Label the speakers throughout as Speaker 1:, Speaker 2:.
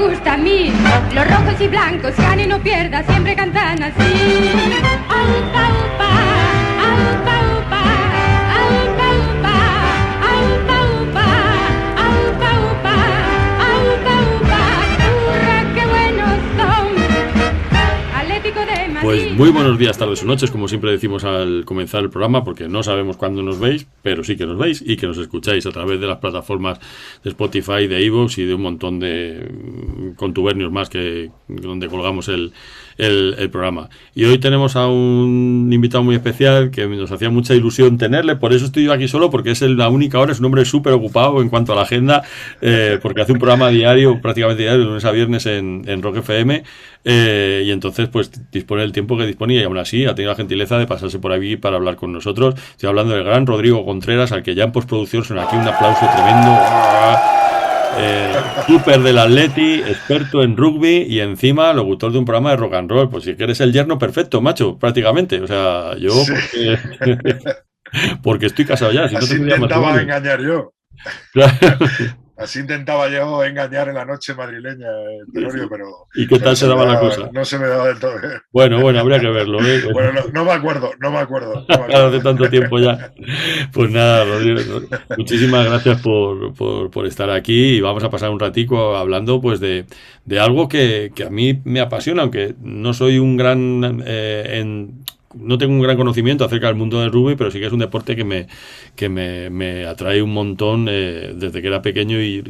Speaker 1: gusta a mí. Los rojos y blancos, gane no pierda, siempre cantan así. Aupa, upa, aupa, upa, aupa, upa, aupa, upa, aupa, upa, aupa, upa. ¡Hurra, qué buenos son! Atlético de Madrid.
Speaker 2: Pues muy buenos días, tardes o noches, como siempre decimos al comenzar el programa, porque no sabemos cuándo nos veis, pero sí que nos veis y que nos escucháis a través de las plataformas de Spotify, de iVoox y de un montón de contubernios más que donde colgamos el programa. Y hoy tenemos a un invitado muy especial que nos hacía mucha ilusión tenerle, por eso estoy yo aquí solo, porque es la única hora, es un hombre súper ocupado en cuanto a la agenda, porque hace un programa diario, prácticamente diario, de lunes a viernes en Rock FM, y entonces pues dispone del tiempo que disponía y aún así ha tenido la gentileza de pasarse por aquí para hablar con nosotros. Estoy hablando del gran Rodrigo Contreras, al que ya en postproducción suena aquí un aplauso tremendo. Súper del Atleti, experto en rugby y encima locutor de un programa de rock and roll. Pues si que eres el yerno perfecto, macho, prácticamente. O sea, yo
Speaker 3: Sí.
Speaker 2: porque estoy casado ya, si no
Speaker 3: Así
Speaker 2: tendría
Speaker 3: intentaba
Speaker 2: matrimonio.
Speaker 3: engañar yo.
Speaker 2: Claro.
Speaker 3: Así intentaba yo engañar en la noche madrileña, Tenorio, pero,
Speaker 2: ¿Y qué tal se daba la cosa?
Speaker 3: no se me daba del todo bien.
Speaker 2: Bueno, habría que verlo, ¿eh?
Speaker 3: Bueno, no me acuerdo.
Speaker 2: Hace tanto tiempo ya. Pues nada, Rodrigo, muchísimas gracias por estar aquí y vamos a pasar un ratico hablando pues de algo que a mí me apasiona, aunque no soy un gran no tengo un gran conocimiento acerca del mundo del rugby, pero sí que es un deporte que me atrae un montón desde que era pequeño y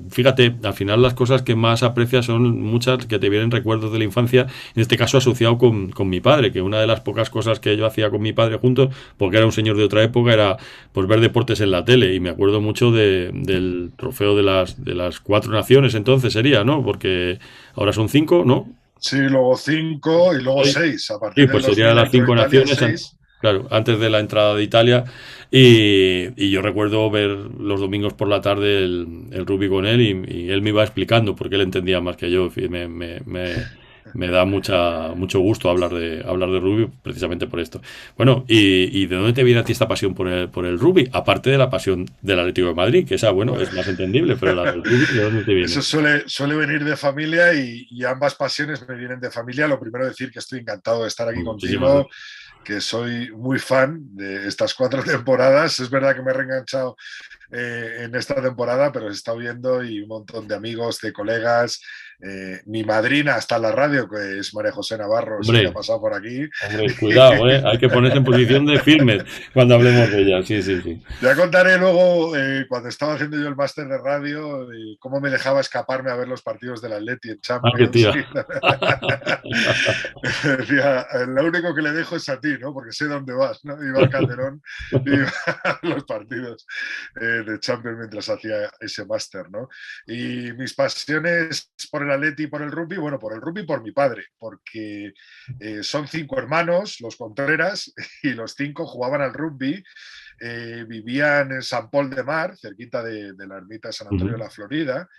Speaker 2: fíjate, al final las cosas que más aprecias son muchas que te vienen recuerdos de la infancia, en este caso asociado con mi padre, que una de las pocas cosas que yo hacía con mi padre juntos, porque era un señor de otra época, era pues ver deportes en la tele y me acuerdo mucho del trofeo de las 4 naciones entonces sería, ¿no? Porque ahora son 5, ¿no?
Speaker 3: Sí, luego 5 y luego
Speaker 2: Sí,
Speaker 3: 6. A
Speaker 2: sí,
Speaker 3: partir del
Speaker 2: pues serían
Speaker 3: 2000
Speaker 2: las
Speaker 3: entró
Speaker 2: 5
Speaker 3: Italia,
Speaker 2: naciones,
Speaker 3: 6.
Speaker 2: claro, antes de la entrada de Italia. Y yo recuerdo ver los domingos por la tarde el rugby con él y él me iba explicando porque él entendía más que yo. Me da mucho gusto hablar de rugby precisamente por esto. Bueno, ¿y de dónde te viene a ti esta pasión por el rugby? Aparte de la pasión del Atlético de Madrid, que esa, bueno, es más entendible, pero la del rugby, ¿de dónde te viene?
Speaker 3: Eso suele venir de familia y ambas pasiones me vienen de familia. Lo primero decir que estoy encantado de estar aquí
Speaker 2: Muchísimas
Speaker 3: contigo,
Speaker 2: gracias.
Speaker 3: que soy muy fan de estas 4 temporadas. Es verdad que me he reenganchado en esta temporada, pero he estado viendo y un montón de amigos, de colegas. Mi madrina está en la radio, que es María José Navarro, sí que ha
Speaker 2: Hombre,
Speaker 3: pasado por aquí.
Speaker 2: cuidado, hay que ponerse en posición de firmes cuando hablemos de ella. Sí, sí, sí.
Speaker 3: Ya contaré luego, cuando estaba haciendo yo el máster de radio, cómo me dejaba escaparme a ver los partidos del Atleti en
Speaker 2: Ah, qué
Speaker 3: Champions.
Speaker 2: tía.
Speaker 3: Decía, lo único que le dejo es a ti, ¿no? Porque sé dónde vas, ¿no? Iba al Calderón y iba a los partidos de Champions mientras hacía ese máster, ¿no? Y mis pasiones por el Atleti y por el rugby, bueno, por el rugby por mi padre, porque son 5 hermanos, los Contreras, y los 5 jugaban al rugby. Vivían en San Pol de Mar, cerquita de la ermita de San Antonio de la Florida.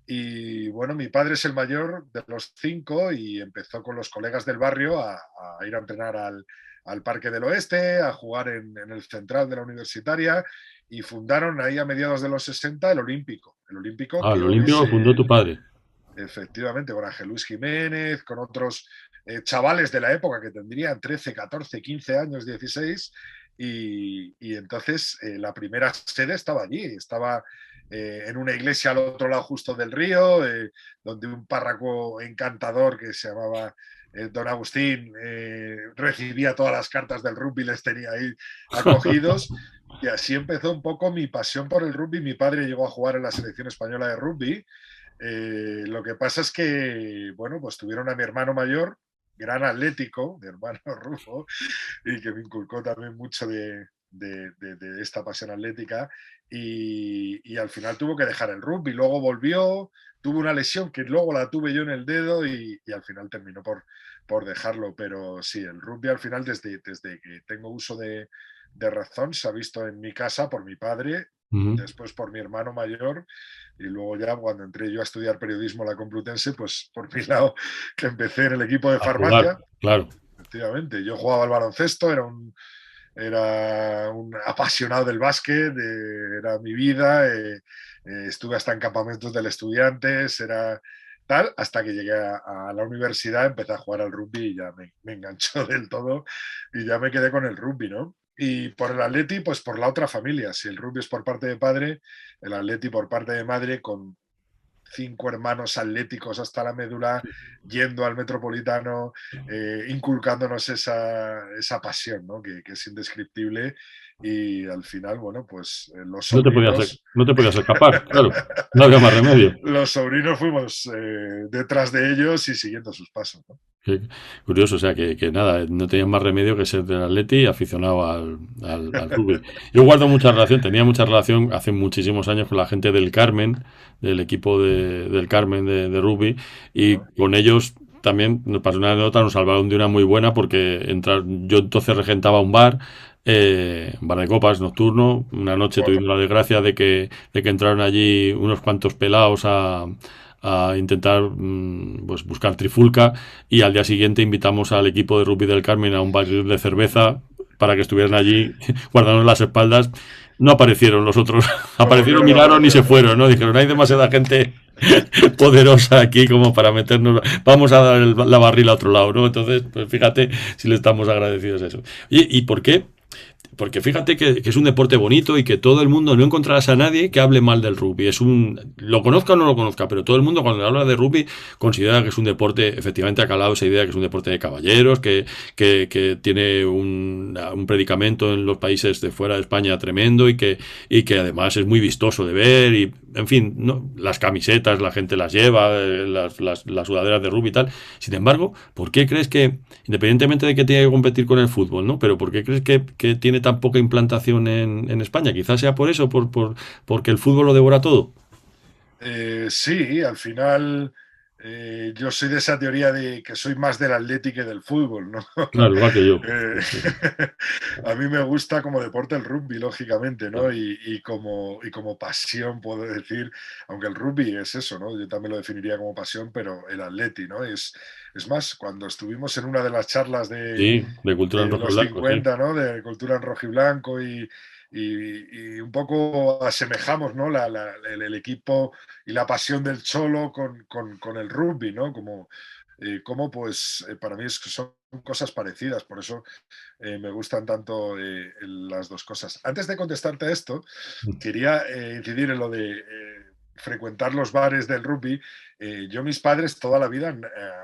Speaker 3: Y bueno, mi padre es el mayor de los 5 y empezó con los colegas del barrio a ir a entrenar al Parque del Oeste, a jugar en el central de la universitaria y fundaron ahí a mediados de los 60 el Olímpico. El Olímpico
Speaker 2: Ah, el
Speaker 3: que hoy
Speaker 2: Olímpico lo fundó tu padre.
Speaker 3: efectivamente, con Ángel Luis Jiménez, con otros chavales de la época que tendrían 13, 14, 15 años, 16, y entonces la primera sede estaba allí, estaba en una iglesia al otro lado justo del río, donde un párroco encantador que se llamaba Don Agustín recibía todas las cartas del rugby, les tenía ahí acogidos. Y así empezó un poco mi pasión por el rugby. Mi padre llegó a jugar en la selección española de rugby. Lo que pasa es que, bueno, pues tuvieron a mi hermano mayor, gran atlético, mi hermano Rufo, y que me inculcó también mucho de esta pasión atlética. Y al final tuvo que dejar el rugby. Luego volvió, tuvo una lesión que luego la tuve yo en el dedo y al final terminó por dejarlo. Pero sí, el rugby al final, desde que tengo uso de razón, se ha visto en mi casa por mi padre, después por mi hermano mayor y luego ya cuando entré yo a estudiar periodismo en la Complutense, pues por mi lado que empecé en el equipo de
Speaker 2: A jugar,
Speaker 3: farmacia.
Speaker 2: claro.
Speaker 3: Efectivamente, yo jugaba al baloncesto, era un apasionado del básquet, era mi vida, estuve hasta en campamentos del Estudiantes, era tal, hasta que llegué a la universidad, empecé a jugar al rugby y ya me enganchó del todo y ya me quedé con el rugby, ¿no? Y por el Atleti, pues por la otra familia. Si el rugby es por parte de padre, el Atleti por parte de madre, con 5 hermanos atléticos hasta la médula, yendo al Metropolitano, inculcándonos esa pasión, ¿no? Que es indescriptible. Y al final, bueno, pues los
Speaker 2: No te podías,
Speaker 3: sobrinos,
Speaker 2: no te podías escapar, claro. No había más remedio.
Speaker 3: los sobrinos fuimos detrás de ellos y siguiendo sus pasos, ¿no?
Speaker 2: Qué curioso, o sea, que nada, no tenías más remedio que ser del Atleti y aficionado al rugby. Yo guardo mucha relación, tenía mucha relación hace muchísimos años con la gente del Carmen, del equipo del Carmen de rugby, y
Speaker 3: ¿No?
Speaker 2: con ellos también nos pasó una anécdota, nos salvaron de una muy buena porque yo entonces regentaba un bar de copas nocturno. Una noche
Speaker 3: Bueno,
Speaker 2: tuvimos la desgracia de que entraron allí unos cuantos pelados a intentar pues buscar trifulca, y al día siguiente invitamos al equipo de rugby del Carmen a un barril de cerveza para que estuvieran allí guardándonos las espaldas. No aparecieron los otros, aparecieron,
Speaker 3: volvieron a
Speaker 2: miraron y se
Speaker 3: aparecer.
Speaker 2: fueron, ¿no? Dijeron, hay demasiada gente poderosa aquí como para meternos, vamos a dar la barril a otro lado, ¿no? Entonces, pues fíjate si le estamos agradecidos a eso. ¿Y por qué? Porque fíjate que es un deporte bonito y que todo el mundo, no encontrarás a nadie que hable mal del rugby. Lo conozca o no lo conozca, pero todo el mundo cuando habla de rugby considera que es un deporte, efectivamente ha calado esa idea que es un deporte de caballeros, que tiene un predicamento en los países de fuera de España tremendo y que además es muy vistoso de ver y, en fin, no, las camisetas la gente las lleva, las sudaderas de rugby y tal. Sin embargo, ¿por qué crees que, independientemente de que tenga que competir con el fútbol, ¿no? Pero ¿por qué crees que tiene tan poca implantación en España? Quizás sea por eso, porque el fútbol lo devora todo.
Speaker 3: Sí, al final yo soy de esa teoría de que soy más del Atlético que del fútbol, ¿no?
Speaker 2: Claro, igual que yo.
Speaker 3: Eh, a mí me gusta como deporte el rugby, lógicamente, ¿no? Y como pasión, puedo decir, aunque el rugby es eso, ¿no? Yo también lo definiría como pasión, pero el Atleti, ¿no? Es más, cuando estuvimos en una de las charlas
Speaker 2: Sí, de cultura en
Speaker 3: de
Speaker 2: rojo y
Speaker 3: los
Speaker 2: blanco, sí.
Speaker 3: 50, ¿no? De cultura en rojo y blanco y un poco asemejamos, ¿no? El equipo y la pasión del Cholo con el rugby, ¿no? Como pues para mí son cosas parecidas, por eso me gustan tanto las dos cosas. Antes de contestarte a esto, quería incidir en lo de frecuentar los bares del rugby. Mis padres toda la vida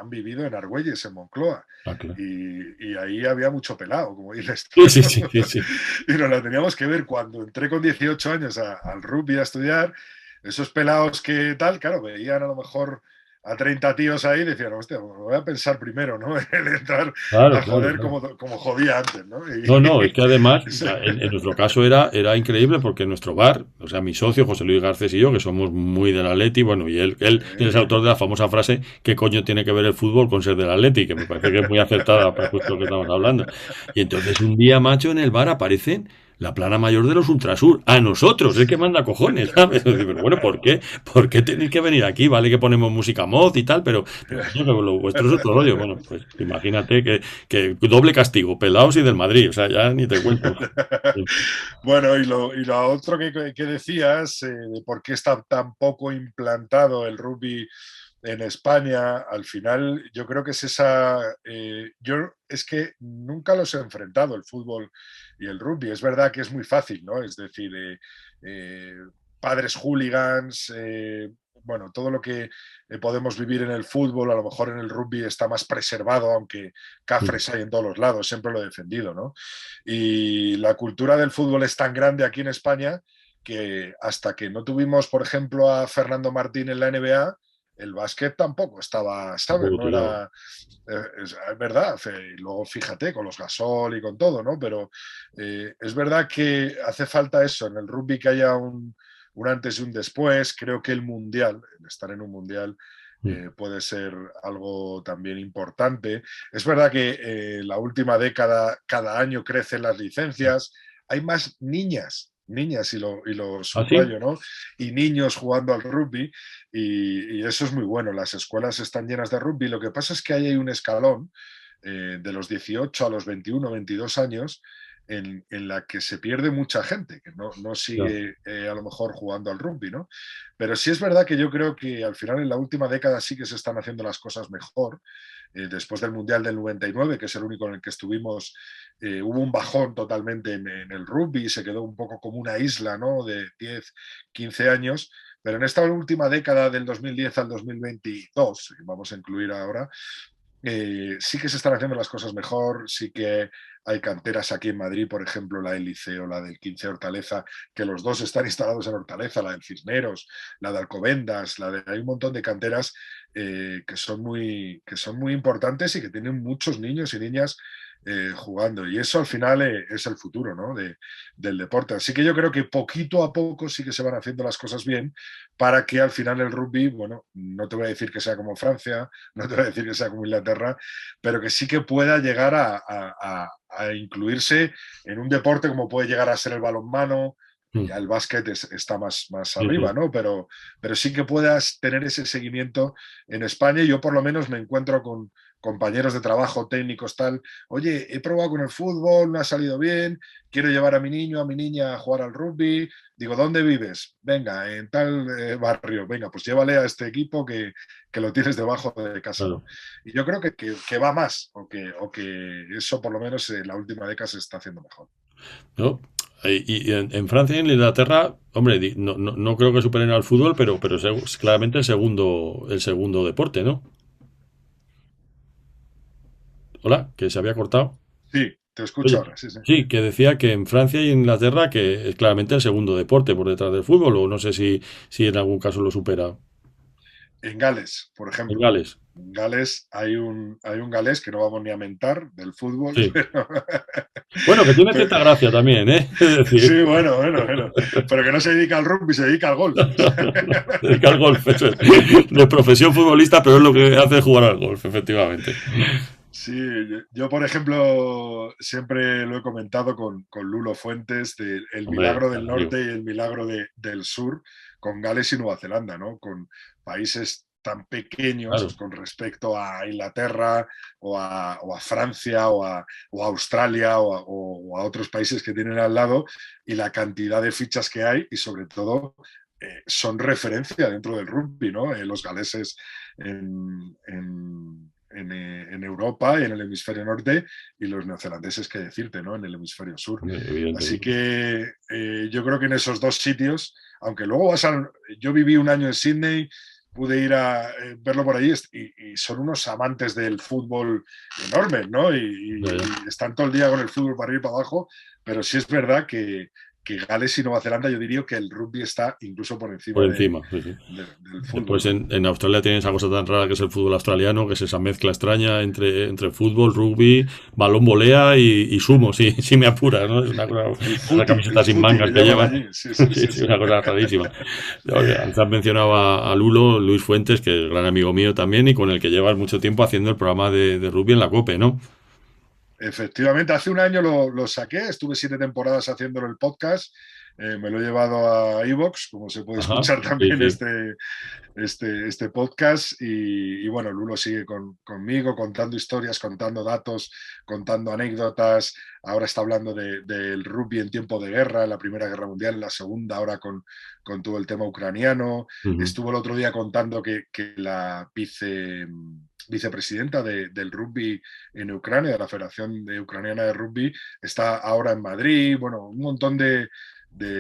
Speaker 3: han vivido en Argüelles, en Moncloa,
Speaker 2: Ah, claro.
Speaker 3: y ahí había mucho pelado, como dices tú,
Speaker 2: Sí, sí,
Speaker 3: ¿no?
Speaker 2: sí, sí, sí.
Speaker 3: Y nos la teníamos que ver cuando entré con 18 años al rugby a estudiar. Esos pelados que tal, claro, veían a lo mejor a 30 tíos ahí y decían, hostia, me voy a pensar primero, ¿no? En entrar
Speaker 2: Claro,
Speaker 3: a
Speaker 2: claro,
Speaker 3: joder
Speaker 2: claro.
Speaker 3: como jodía antes, ¿no?
Speaker 2: No, no, es que además,
Speaker 3: Sí,
Speaker 2: en nuestro caso era increíble porque nuestro bar, o sea, mi socio José Luis Garcés y yo, que somos muy del Atleti, bueno, y él es autor de la famosa frase, ¿qué coño tiene que ver el fútbol con ser del Atleti? Que me parece que es muy acertada para justo lo que estamos hablando. Y entonces un día, macho, en el bar aparecen la plana mayor de los Ultrasur, a nosotros, el que manda cojones, ¿sabes? Pero bueno, ¿por qué? ¿Por qué tenéis que venir aquí? Vale que ponemos música mod y tal, pero coño, que lo vuestro es otro rollo. Bueno, pues imagínate que doble castigo, pelados y del Madrid, o sea, ya ni te cuento.
Speaker 3: Bueno, y lo otro que decías, de por qué está tan poco implantado el rugby en España, al final yo creo que es yo es que nunca los he enfrentado, el fútbol y el rugby. Es verdad que es muy fácil, ¿no? Es decir, eh, padres hooligans, bueno, todo lo que podemos vivir en el fútbol, a lo mejor en el rugby está más preservado, aunque cafres hay en todos los lados, siempre lo he defendido, ¿no? Y la cultura del fútbol es tan grande aquí en España que hasta que no tuvimos, por ejemplo, a Fernando Martín en la NBA, el básquet tampoco estaba, ¿sabes?
Speaker 2: Tampoco
Speaker 3: No
Speaker 2: tiraba.
Speaker 3: era, es verdad, y luego fíjate con los Gasol y con todo, ¿no? Pero es verdad que hace falta eso, en el rugby que haya un antes y un después. Creo que el mundial, el estar en un mundial, puede ser algo también importante. Es verdad que la última década, cada año crecen las licencias, hay más niñas y lo
Speaker 2: ¿Ah, sí?
Speaker 3: subrayo, ¿no? Y niños jugando al rugby, y eso es muy bueno. Las escuelas están llenas de rugby. Lo que pasa es que ahí hay un escalón de los 18 a los 21, 22 años, en la que se pierde mucha gente, que no sigue a lo mejor jugando al rugby, ¿no? Pero sí es verdad que yo creo que al final en la última década sí que se están haciendo las cosas mejor. Después del Mundial del 99, que es el único en el que estuvimos, hubo un bajón totalmente en el rugby, se quedó un poco como una isla, ¿no? De 10, 15 años. Pero en esta última década, del 2010 al 2022, que vamos a incluir ahora, sí que se están haciendo las cosas mejor, sí que hay canteras aquí en Madrid, por ejemplo, la del Liceo, la del 15 Hortaleza, que los dos están instalados en Hortaleza, la del Cisneros, la de Alcobendas, hay un montón de canteras que son muy importantes y que tienen muchos niños y niñas jugando. Y eso al final es el futuro, ¿no? Del deporte. Así que yo creo que poquito a poco sí que se van haciendo las cosas bien para que al final el rugby, bueno, no te voy a decir que sea como Francia, no te voy a decir que sea como Inglaterra, pero que sí que pueda llegar a incluirse en un deporte como puede llegar a ser el balonmano. Ya el básquet está más arriba, ¿no? Pero sí que puedas tener ese seguimiento en España. Yo por lo menos me encuentro con compañeros de trabajo, técnicos, tal. Oye, he probado con el fútbol, no ha salido bien, quiero llevar a mi niño, a mi niña a jugar al rugby. Digo, ¿dónde vives? Venga, en tal barrio. Venga, pues llévale a este equipo que lo tienes debajo de casa. Claro. Y yo creo que va más, o que eso por lo menos en la última década se está haciendo mejor.
Speaker 2: ¿No? Y en Francia y en Inglaterra, hombre, no creo que superen al fútbol, pero es claramente el segundo deporte, ¿no? Hola, que se había cortado.
Speaker 3: Sí, te escucho ahora.
Speaker 2: Sí, que decía que en Francia y en Inglaterra que es claramente el segundo deporte por detrás del fútbol, o no sé si en algún caso lo supera.
Speaker 3: En Gales, por ejemplo.
Speaker 2: En Gales.
Speaker 3: En Gales hay un galés que no vamos ni a mentar del fútbol.
Speaker 2: Sí.
Speaker 3: Pero...
Speaker 2: Bueno, que tiene cierta gracia también, ¿eh? Es decir...
Speaker 3: Sí, bueno. Pero que no se dedica al rugby, se dedica al golf.
Speaker 2: Se dedica al golf, eso es. De profesión futbolista, pero es lo que hace jugar al golf, efectivamente.
Speaker 3: Sí, yo por ejemplo siempre lo he comentado con Lulo Fuentes, el milagro del norte y el milagro del sur, con Gales y Nueva Zelanda, ¿no? Con países tan pequeños, claro, con respecto a Inglaterra o a Francia o a Australia o a otros países que tienen al lado, y la cantidad de fichas que hay, y sobre todo son referencia dentro del rugby, ¿no? Los galeses en Europa y en el hemisferio norte, y los neozelandeses, qué decirte, ¿no? En el hemisferio sur. Así que yo creo que en esos dos sitios, aunque luego yo viví un año en Sydney, pude ir a verlo por allí, y son unos amantes del fútbol enormes, ¿no? Y están todo el día con el fútbol para arriba y para abajo, pero sí es verdad que Gales y Nueva Zelanda, yo diría que el rugby está incluso por encima,
Speaker 2: sí.
Speaker 3: del fútbol.
Speaker 2: Pues en Australia tienen esa cosa tan rara que es el fútbol australiano, que es esa mezcla extraña entre fútbol, rugby, balón volea y sumo, sí me apura, ¿no? Es una cosa, una camiseta sin mangas que llevan. Sí, una cosa rarísima. Antes has mencionado a Luis Fuentes, que es gran amigo mío también, y con el que llevas mucho tiempo haciendo el programa de rugby en la COPE, ¿no?
Speaker 3: Efectivamente, hace un año lo saqué, estuve 7 temporadas haciéndolo el podcast, me lo he llevado a iVoox, como se puede escuchar también este podcast, y bueno, Lulo sigue conmigo contando historias, contando datos, contando anécdotas. Ahora está hablando del rugby en tiempo de guerra, en la Primera Guerra Mundial, en la Segunda, ahora con todo el tema ucraniano. Estuvo el otro día contando que la vicepresidenta del rugby en Ucrania, de la Federación Ucraniana de Rugby, está ahora en Madrid. Bueno, un montón de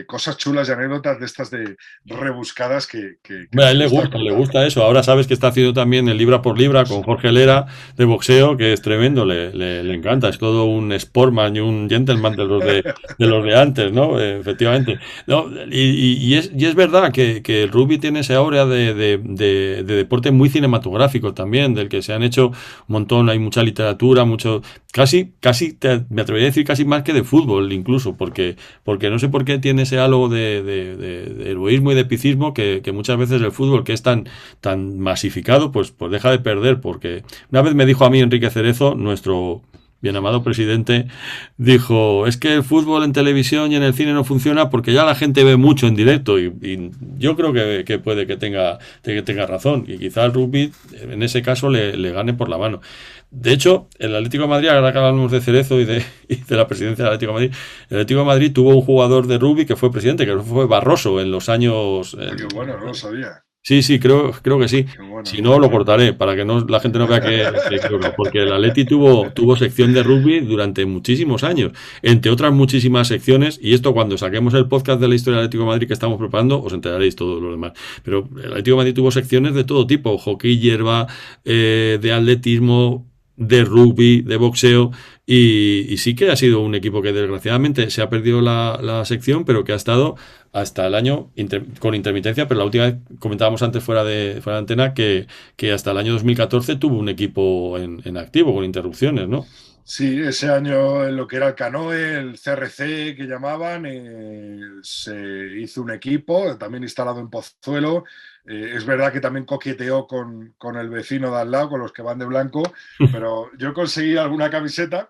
Speaker 3: cosas chulas y anécdotas de estas de rebuscadas que
Speaker 2: a él le gusta eso. Ahora sabes que está haciendo también el libra por libra con Jorge Lera de boxeo, que es tremendo, le encanta, es todo un sportman y un gentleman de los de antes, ¿no? Efectivamente. No, y es verdad que el rugby tiene ese aura de deporte muy cinematográfico también, del que se han hecho un montón, hay mucha literatura, casi me atrevería a decir casi más que de fútbol incluso, porque no sé por qué tiene ese halo de heroísmo y de epicismo que muchas veces el fútbol, que es tan masificado, pues deja de perder. Porque una vez me dijo a mí Enrique Cerezo, nuestro bien amado presidente, dijo, es que el fútbol en televisión y en el cine no funciona porque ya la gente ve mucho en directo, y yo creo que puede que tenga razón, y quizá el rugby en ese caso le gane por la mano. De hecho, el Atlético de Madrid, ahora que hablamos de Cerezo y de la presidencia del Atlético de Madrid, el Atlético de Madrid tuvo un jugador de rugby que fue presidente, que fue Barroso en los años...
Speaker 3: Ah, qué bueno, no lo sabía.
Speaker 2: Sí, sí, creo que sí.
Speaker 3: Qué bueno.
Speaker 2: Si no, lo cortaré para que no, la gente no vea que equivoco. Porque el Atleti tuvo sección de rugby durante muchísimos años. Entre otras muchísimas secciones. Y esto cuando saquemos el podcast de la historia del Atlético de Madrid que estamos preparando, os enteraréis todos los demás. Pero el Atlético de Madrid tuvo secciones de todo tipo. Hockey, hierba, de atletismo, de rugby, de boxeo. Y sí que ha sido un equipo que desgraciadamente se ha perdido la sección, pero que ha estado hasta el año con intermitencia, pero la última vez comentábamos antes fuera de antena que hasta el año 2014 tuvo un equipo en activo con interrupciones, ¿no?
Speaker 3: Sí, ese año en lo que era el Canoe, el CRC que llamaban, se hizo un equipo, también instalado en Pozuelo. Es verdad que también coqueteó con el vecino de al lado, con los que van de blanco, pero yo conseguí alguna camiseta.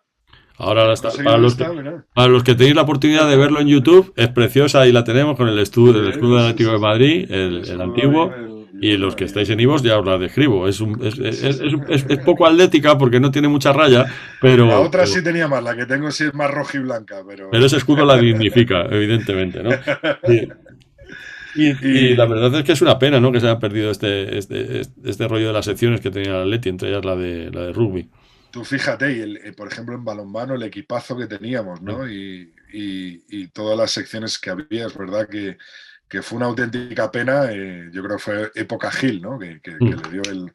Speaker 2: Ahora está,
Speaker 3: Conseguí esta, mira.
Speaker 2: para los que tenéis la oportunidad de verlo en YouTube, es preciosa, ahí la tenemos con el escudo del Atlético de Madrid, el antiguo, y los que estáis en Ivos ya os la describo. Es poco atlética porque no tiene mucha raya,
Speaker 3: La otra
Speaker 2: pero,
Speaker 3: sí tenía más, la que tengo sí es más roja y blanca,
Speaker 2: pero ese escudo la dignifica, evidentemente, ¿no? Sí. Y la
Speaker 3: Y
Speaker 2: verdad es que es una pena, ¿no? Que se haya perdido este rollo de las secciones que tenía el Atleti, entre ellas la de rugby.
Speaker 3: tú fíjate, por ejemplo, en balonmano, el equipazo que teníamos, ¿no? Y todas las secciones que había, es verdad que fue una auténtica pena. Yo creo que fue época Gil, ¿no? Que le dio el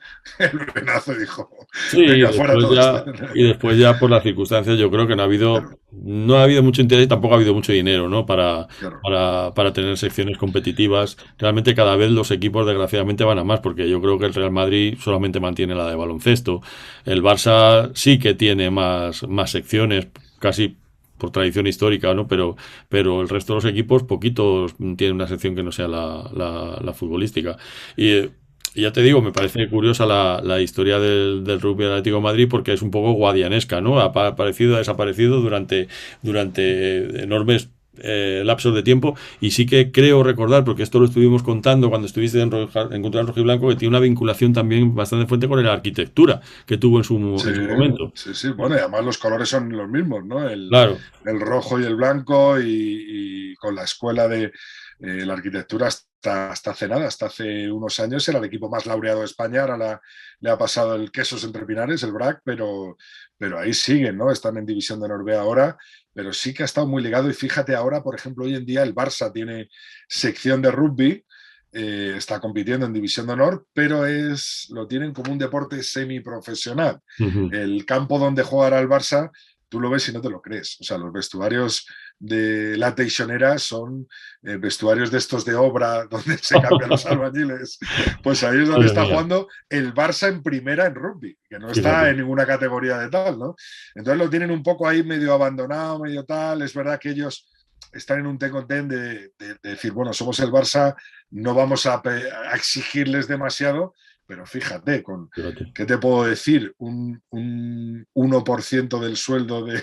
Speaker 3: venazo y dijo,
Speaker 2: Sí,
Speaker 3: venga, fuera todos.
Speaker 2: y después ya por las circunstancias yo creo que
Speaker 3: Claro,
Speaker 2: no ha habido mucho interés y tampoco ha habido mucho dinero, ¿no?
Speaker 3: claro.
Speaker 2: Para tener secciones competitivas. Realmente cada vez los equipos desgraciadamente van a más, porque yo creo que el Real Madrid solamente mantiene la de baloncesto. El Barça sí que tiene más secciones, casi por tradición histórica, ¿no? Pero el resto de los equipos, poquitos tienen una sección que no sea la futbolística. Y ya te digo, me parece curiosa la historia del rugby del Atlético de Madrid porque es un poco guadianesca, ¿no? Ha aparecido, ha desaparecido durante enormes lapsos de tiempo y sí que creo recordar, porque esto lo estuvimos contando cuando estuviste en Cultural Rojiblanco, que tiene una vinculación también bastante fuerte con la arquitectura que tuvo
Speaker 3: Sí,
Speaker 2: en su momento.
Speaker 3: sí, sí. Bueno, y además los colores son los mismos, ¿no?
Speaker 2: Claro,
Speaker 3: El rojo y el blanco y con la escuela de la arquitectura hasta hace nada, hasta hace unos años era el equipo más laureado de España, ahora le ha pasado el Quesos Entre Pinares, el BRAC, pero ahí siguen, ¿no? Están en División de Honor B ahora, pero sí que ha estado muy ligado y fíjate ahora, por ejemplo, hoy en día el Barça tiene sección de rugby, está compitiendo en División de Honor, pero lo tienen como un deporte semiprofesional.
Speaker 2: ujú,
Speaker 3: El campo donde jugará el Barça, tú lo ves y no te lo crees. O sea, los vestuarios de la Teixonera son vestuarios de estos de obra donde se cambian los albañiles. Pues ahí es donde
Speaker 2: madre
Speaker 3: está
Speaker 2: mía,
Speaker 3: jugando el Barça en primera en rugby, que no está
Speaker 2: fíjate.
Speaker 3: en ninguna categoría de tal, ¿no? Entonces lo tienen un poco ahí medio abandonado, medio tal. Es verdad que ellos están en un ten de decir, bueno, somos el Barça, no vamos a exigirles demasiado, pero fíjate,
Speaker 2: Fíjate.
Speaker 3: ¿qué te puedo decir? Un 1% del sueldo
Speaker 2: De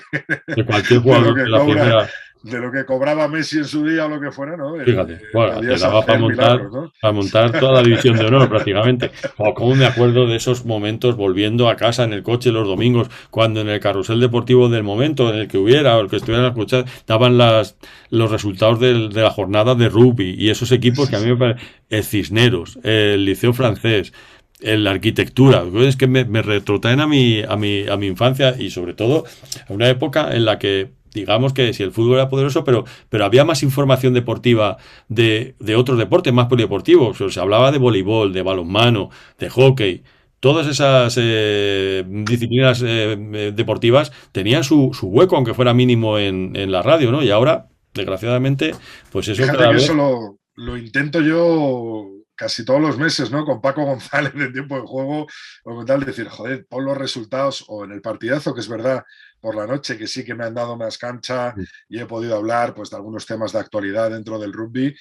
Speaker 2: cualquier
Speaker 3: de lo
Speaker 2: jugador de
Speaker 3: que
Speaker 2: la
Speaker 3: cobra,
Speaker 2: primera.
Speaker 3: de lo que cobraba Messi en su día o lo que fuera, ¿no?
Speaker 2: Fíjate, bueno, te
Speaker 3: Podías
Speaker 2: daba
Speaker 3: hacer milagros, ¿no?
Speaker 2: para montar toda la división de honor prácticamente. O como me acuerdo de esos momentos volviendo a casa en el coche los domingos, cuando en el carrusel deportivo del momento en el que hubiera o el que estuvieran a escuchar, daban los resultados de la jornada de rugby y esos equipos que
Speaker 3: Sí,
Speaker 2: a mí
Speaker 3: sí.
Speaker 2: me parecen, el Cisneros, el Liceo Francés, la arquitectura, es que me retrotraen a mi infancia y sobre todo a una época en la que digamos que si el fútbol era poderoso, pero había más información deportiva de otros deportes más polideportivos. O sea, se hablaba de voleibol, de balonmano, de hockey. Todas esas disciplinas deportivas tenían su hueco, aunque fuera mínimo en la radio, ¿no? Y ahora, desgraciadamente, pues eso
Speaker 3: Fíjate
Speaker 2: cada
Speaker 3: que eso
Speaker 2: vez...
Speaker 3: lo intento yo casi todos los meses, ¿no? Con Paco González en tiempo de juego, o con tal, decir, joder, pon los resultados, o en el partidazo, que es verdad, por la noche, que sí que me han dado más cancha y he podido hablar pues de algunos temas de actualidad dentro del rugby,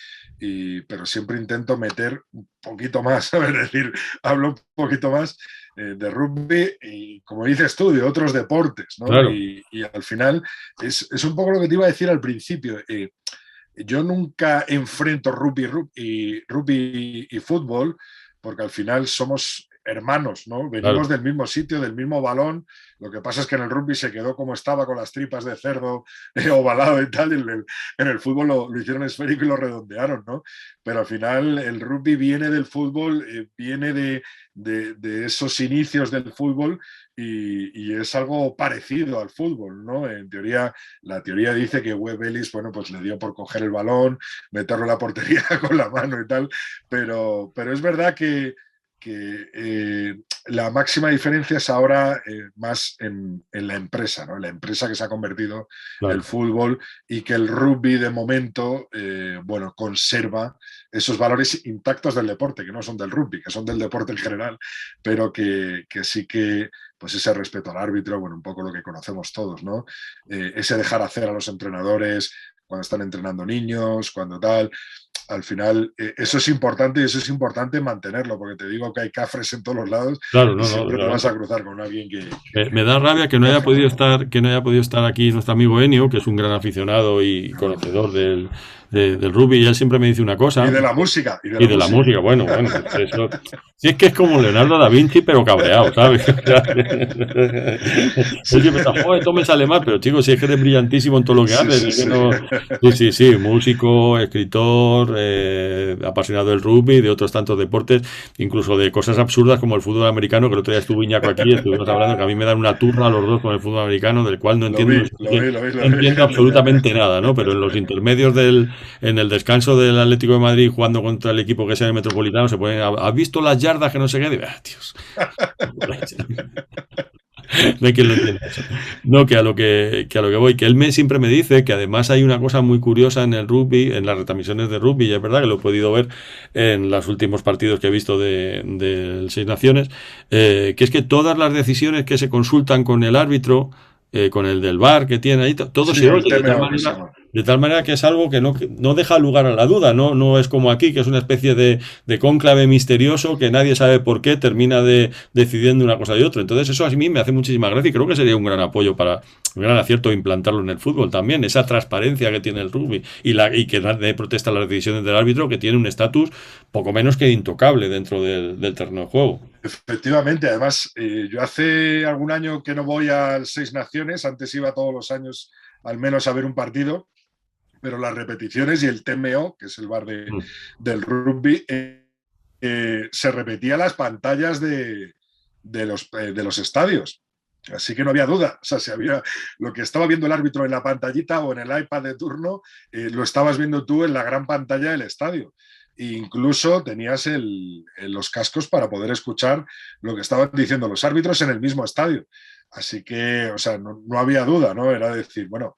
Speaker 3: pero siempre intento meter un poquito más, a ver, decir, hablo un poquito más de rugby y, como dices tú, de otros deportes, ¿no?
Speaker 2: Claro,
Speaker 3: Y al final es un poco lo que te iba a decir al principio. Yo nunca enfrento rugby y fútbol porque al final somos hermanos, ¿no? Venimos del mismo sitio, del mismo balón. Lo que pasa es que en el rugby se quedó como estaba, con las tripas de cerdo ovalado y tal, y en el fútbol lo hicieron esférico y lo redondearon, ¿no? Pero al final el rugby viene del fútbol, viene de esos inicios del fútbol, y es algo parecido al fútbol, ¿no? En teoría, la teoría dice que Webb Ellis, bueno, pues le dio por coger el balón, meterlo en la portería con la mano y tal, pero es verdad que la máxima diferencia es ahora más en la empresa, ¿no? En la empresa que se ha convertido el fútbol, y que el rugby de momento, bueno, conserva esos valores intactos del deporte, que no son del rugby, que son del deporte en general, pero que sí que, pues ese respeto al árbitro, bueno, un poco lo que conocemos todos, ¿no? Ese dejar hacer a los entrenadores cuando están entrenando niños, cuando tal. Al final, eso es importante, y eso es importante mantenerlo, porque te digo que hay cafres en todos los lados,
Speaker 2: Claro,
Speaker 3: y siempre te vas a cruzar con alguien que
Speaker 2: me da rabia que no haya podido estar aquí nuestro amigo Enio, que es un gran aficionado y conocedor del rugby, y él siempre me dice una cosa.
Speaker 3: Y de la música.
Speaker 2: Y de la música, bueno, eso. Sí, es que es como Leonardo da Vinci, pero cabreado, ¿sabes? Él siempre está, joder, esto me sale mal, pero chicos, si es que eres brillantísimo en todo lo que haces. Sí, músico, escritor, apasionado del rugby, de otros tantos deportes, incluso de cosas absurdas como el fútbol americano, que el otro día estuvo Iñaco aquí, estuvimos hablando que a mí me dan una turra a los dos con el fútbol americano, del cual no entiendo, no entiendo absolutamente nada, ¿no? Pero en los intermedios en el descanso del Atlético de Madrid jugando contra el equipo que sea el Metropolitano, se ponen, ¿has visto las yardas que no sé qué? Digo, Dios. No hay quien lo entienda eso. No, que a lo que voy, que él siempre me dice que además hay una cosa muy curiosa en el rugby, en las retransmisiones de rugby, y es verdad que lo he podido ver en los últimos partidos que he visto del Seis Naciones, que es que todas las decisiones que se consultan con el árbitro, con el del VAR que tiene ahí, todo se oye de tal manera que es algo que no deja lugar a la duda, no es como aquí, que es una especie de cónclave misterioso que nadie sabe por qué termina decidiendo una cosa y otra. Entonces eso a mí me hace muchísima gracia, y creo que sería un gran apoyo, un gran acierto implantarlo en el fútbol también, esa transparencia que tiene el rugby, y que nadie protesta las decisiones del árbitro, que tiene un estatus poco menos que intocable dentro del terreno de juego.
Speaker 3: Efectivamente, además, yo hace algún año que no voy al Seis Naciones, antes iba todos los años al menos a ver un partido, pero las repeticiones y el TMO, que es el bar del rugby, se repetía las pantallas de los estadios. Así que no había duda. O sea, si había lo que estaba viendo el árbitro en la pantallita o en el iPad de turno, lo estabas viendo tú en la gran pantalla del estadio. E incluso tenías los cascos para poder escuchar lo que estaban diciendo los árbitros en el mismo estadio. Así que, o sea, no había duda, ¿no? Era decir, bueno,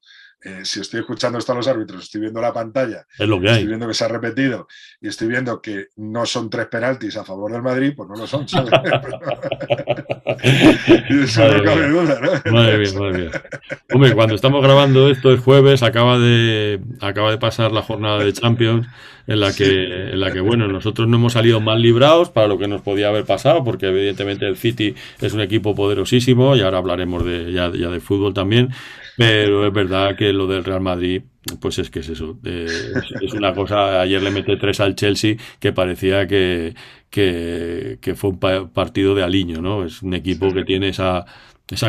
Speaker 3: si estoy escuchando esto a los árbitros, estoy viendo la pantalla,
Speaker 2: es lo que hay.
Speaker 3: Estoy viendo que se ha repetido, y estoy viendo que no son 3 penaltis a favor del Madrid, pues no lo son, ¿sabes? Y eso no cabe duda, ¿no?
Speaker 2: Madre mía. Hombre, cuando estamos grabando esto es jueves, acaba de pasar la jornada de Champions, en la que bueno, nosotros no hemos salido mal librados para lo que nos podía haber pasado, porque evidentemente el City es un equipo poderosísimo, y ahora hablaremos ya de fútbol también, pero es verdad que lo del Real Madrid, pues es que es eso, es una cosa. Ayer le mete 3 al Chelsea, que parecía que fue un partido de aliño, ¿no? Es un equipo que tiene esa